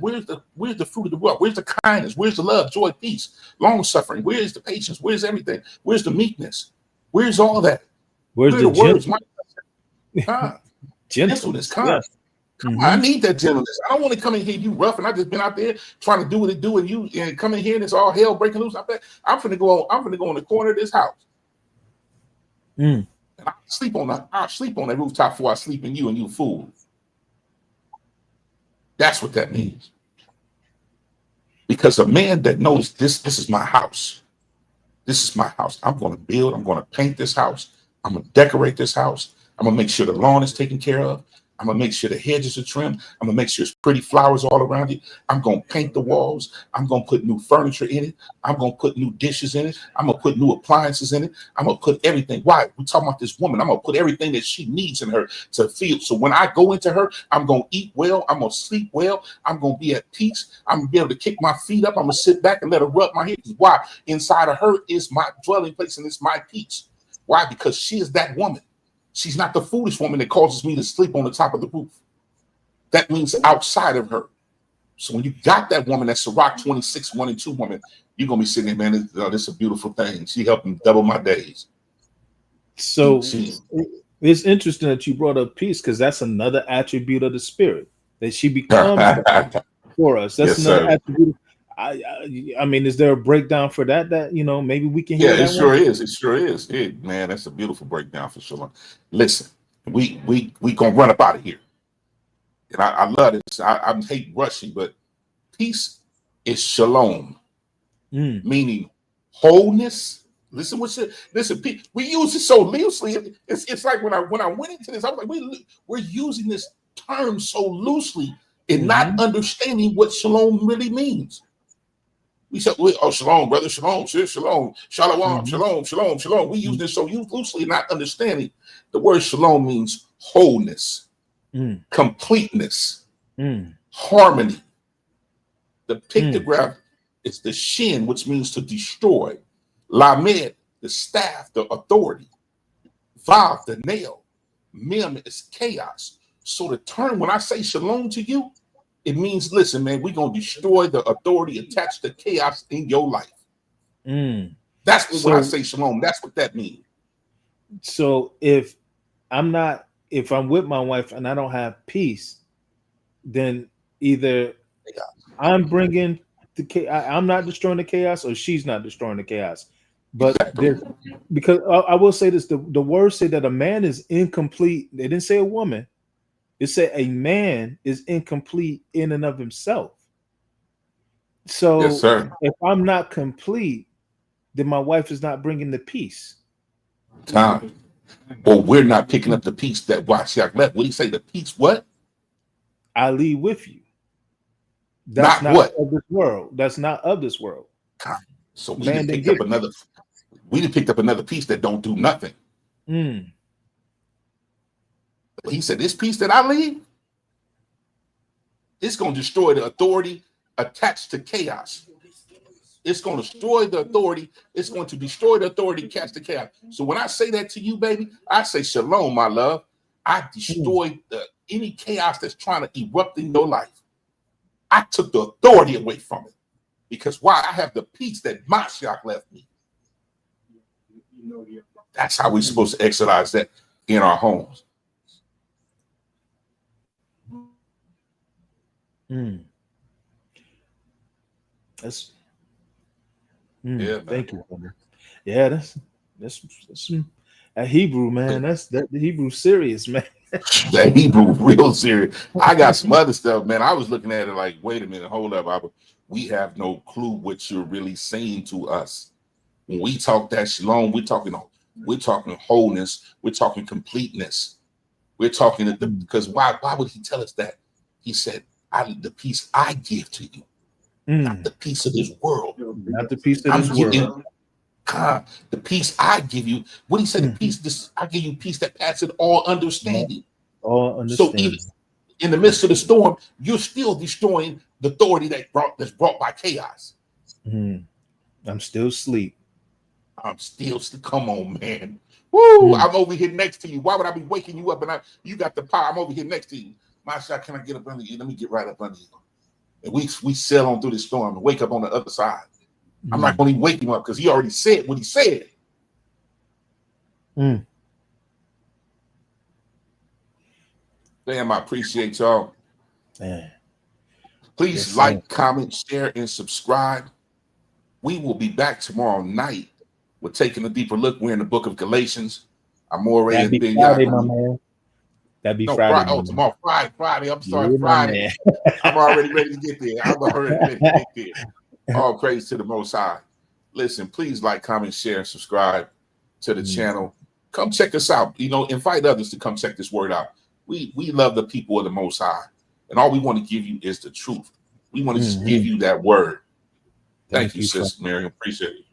fruit of the world? Where's the kindness? Where's the love, joy, peace, long suffering? Where's the patience? Where's everything? Where's the meekness? Where's all that? Where's Where the words? gentleness? Kind. Yes. I need that gentleness. I don't want to come in here you rough, and I just been out there trying to do what it do, and you and come in here and it's all hell breaking loose. I'm finna go on the corner of this house. And I'll sleep on that rooftop before I sleep in you, and you fool. That's what that means. Because a man that knows this is my house. This is my house. I'm going to build. I'm going to paint this house. I'm going to decorate this house. I'm going to make sure the lawn is taken care of. I'm going to make sure the hedges are trimmed. I'm going to make sure it's pretty flowers all around it. I'm going to paint the walls. I'm going to put new furniture in it. I'm going to put new dishes in it. I'm going to put new appliances in it. I'm going to put everything. Why? We're talking about this woman. I'm going to put everything that she needs in her to feel. So when I go into her, I'm going to eat well. I'm going to sleep well. I'm going to be at peace. I'm going to be able to kick my feet up. I'm going to sit back and let her rub my head. Why? Inside of her is my dwelling place and it's my peace. Why? Because she is that woman. She's not the foolish woman that causes me to sleep on the top of the roof. That means outside of her. So when you got that woman, that Sirach 26, 1 and 2 woman, you're going to be sitting there, man, this is a beautiful thing. She helped me double my days. So it's interesting that you brought up peace because that's another attribute of the spirit that she becomes for us. That's another attribute. I mean, is there a breakdown for that maybe we can hear? Yeah, it sure is. It sure is. Man, that's a beautiful breakdown for sure. Listen, we gonna run up out of here. And I love this. I hate rushing, but peace is shalom, meaning wholeness. Listen, we use it so loosely. It's like when I went into this, I was like, we're using this term so loosely and not understanding what shalom really means. We said, shalom, brother, shalom, sis, shalom, shalom, shalom, shalom, shalom. We use this so loosely, not understanding. The word shalom means wholeness, completeness, harmony. The pictograph is the shin, which means to destroy. Lamed, the staff, the authority. Vav, the nail. Mem is chaos. So the term, when I say shalom to you, it means, listen, man, we're going to destroy the authority attached to chaos in your life. That's when I say shalom, that's what that means. So if I'm with my wife and I don't have peace, then either I'm bringing the chaos, I'm not destroying the chaos, or she's not destroying the chaos. But because I will say this, the words say that a man is incomplete. They didn't say a woman. It said a man is incomplete in and of himself. So if I'm not complete, then my wife is not bringing the peace. Time. Or we're not picking up the peace that Washiach left. What do you say? The peace what? I leave with you. That's not what? Of this world. That's not of this world. Time. So we done picked up another piece that don't do nothing. He said, this piece that I leave, it's going to destroy the authority attached to chaos. It's going to destroy the authority. It's going to destroy the authority attached to chaos. So when I say that to you, baby, I say shalom, my love. I destroyed any chaos that's trying to erupt in your life. I took the authority away from it. Because why? I have the peace that Mashiach left me. That's how we're supposed to exercise that in our homes. Thank you, brother. Yeah, that's That Hebrew, man. That the Hebrew serious, man. That Hebrew real serious. I got some other stuff, man. I was looking at it like, wait a minute, hold up. We have no clue what you're really saying to us. When we talk that shalom, we're talking wholeness, we're talking completeness. We're talking because why would he tell us that? He said, the peace I give to you, not the peace of this world. Not the peace of this world. God, the peace I give you. What he said, the peace, I give you peace that passes all understanding. All understanding. So even in the midst of the storm, you're still destroying the authority that's brought by chaos. I'm still asleep. Come on, man. Woo! I'm over here next to you. Why would I be waking you up? And you got the power. I'm over here next to you. My shot, can I get up under you? Let me get right up under you. And we sail on through the storm and wake up on the other side. I'm not going to wake him up because he already said what he said. Damn, I appreciate y'all. Please like, comment, share, and subscribe. We will be back tomorrow night. We're taking a deeper look. We're in the book of Galatians. I'm already in Friday, my man. That'd be Friday. Oh, tomorrow, Friday. I'm sorry, Friday. I'm already ready to get there. All praise to the Most High. Listen, please like, comment, share, and subscribe to the channel. Come check us out. Invite others to come check this word out. We love the people of the Most High, and all we want to give you is the truth. We want to just give you that word. Thank you, Sister Mary. Appreciate it.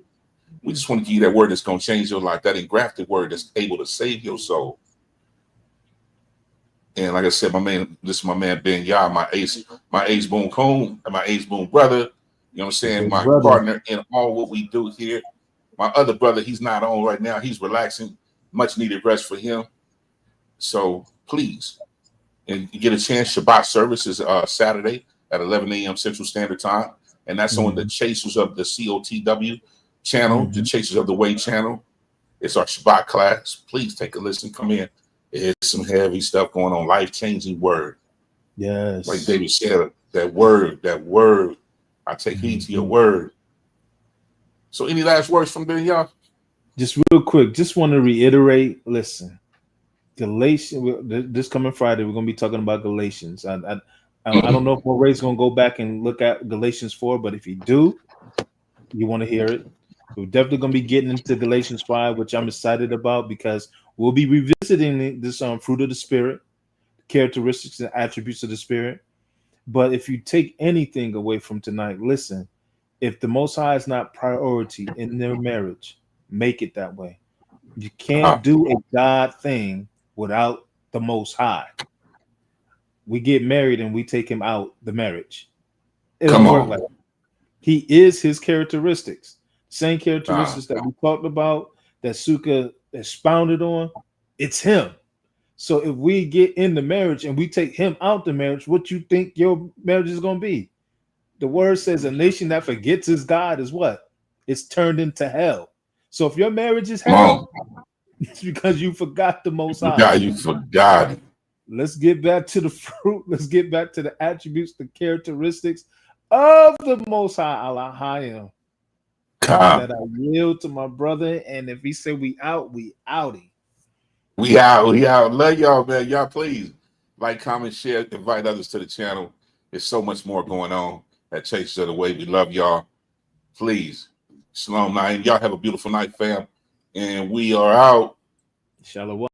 We just want to give you that word that's going to change your life, that engrafted word that's able to save your soul. And like I said, this is my man Ben Yah, my ace boom coon, and my ace boom brother. You know what I'm saying? My partner in all what we do here. My other brother, he's not on right now. He's relaxing. Much needed rest for him. So please, and you get a chance, Shabbat service is Saturday at 11 a.m. Central Standard Time. And that's on the Chasers of the COTW channel, the Chasers of the Way channel. It's our Shabbat class. Please take a listen. Come in. It's some heavy stuff going on. Life-changing word. Yes. Like David said, that word. I take heed to your word. So any last words from Ben Yah? Just real quick, just want to reiterate, listen, Galatians, this coming Friday, we're going to be talking about Galatians. I don't know if Marrige's going to go back and look at Galatians 4, but if you do, you want to hear it. We're definitely going to be getting into Galatians 5, which I'm excited about because we'll be revisiting this fruit of the Spirit, characteristics and attributes of the Spirit. But if you take anything away from tonight, listen, if the Most High is not priority in their marriage, make it that way. You can't do a God thing without the Most High. We get married and we take him out the marriage. It don't work like that. He is his characteristics. Same characteristics that we talked about, that Sukkah expounded on, it's him. So if we get in the marriage and we take him out the marriage, what you think your marriage is going to be? The word says a nation that forgets his God is what? It's turned into hell. So if your marriage is hell, it's because you forgot the Most High. Yeah, you forgot it. Let's get back to the fruit. Let's get back to the attributes, the characteristics of the Most High, Elohim. That I yield to my brother, and if he said we out, we outie. We out. Love y'all, man. Y'all please like, comment, share, invite others to the channel. There's so much more going on at Chasers of the Way. We love y'all. Please. Shalom night. Y'all have a beautiful night, fam. And we are out. Shalom.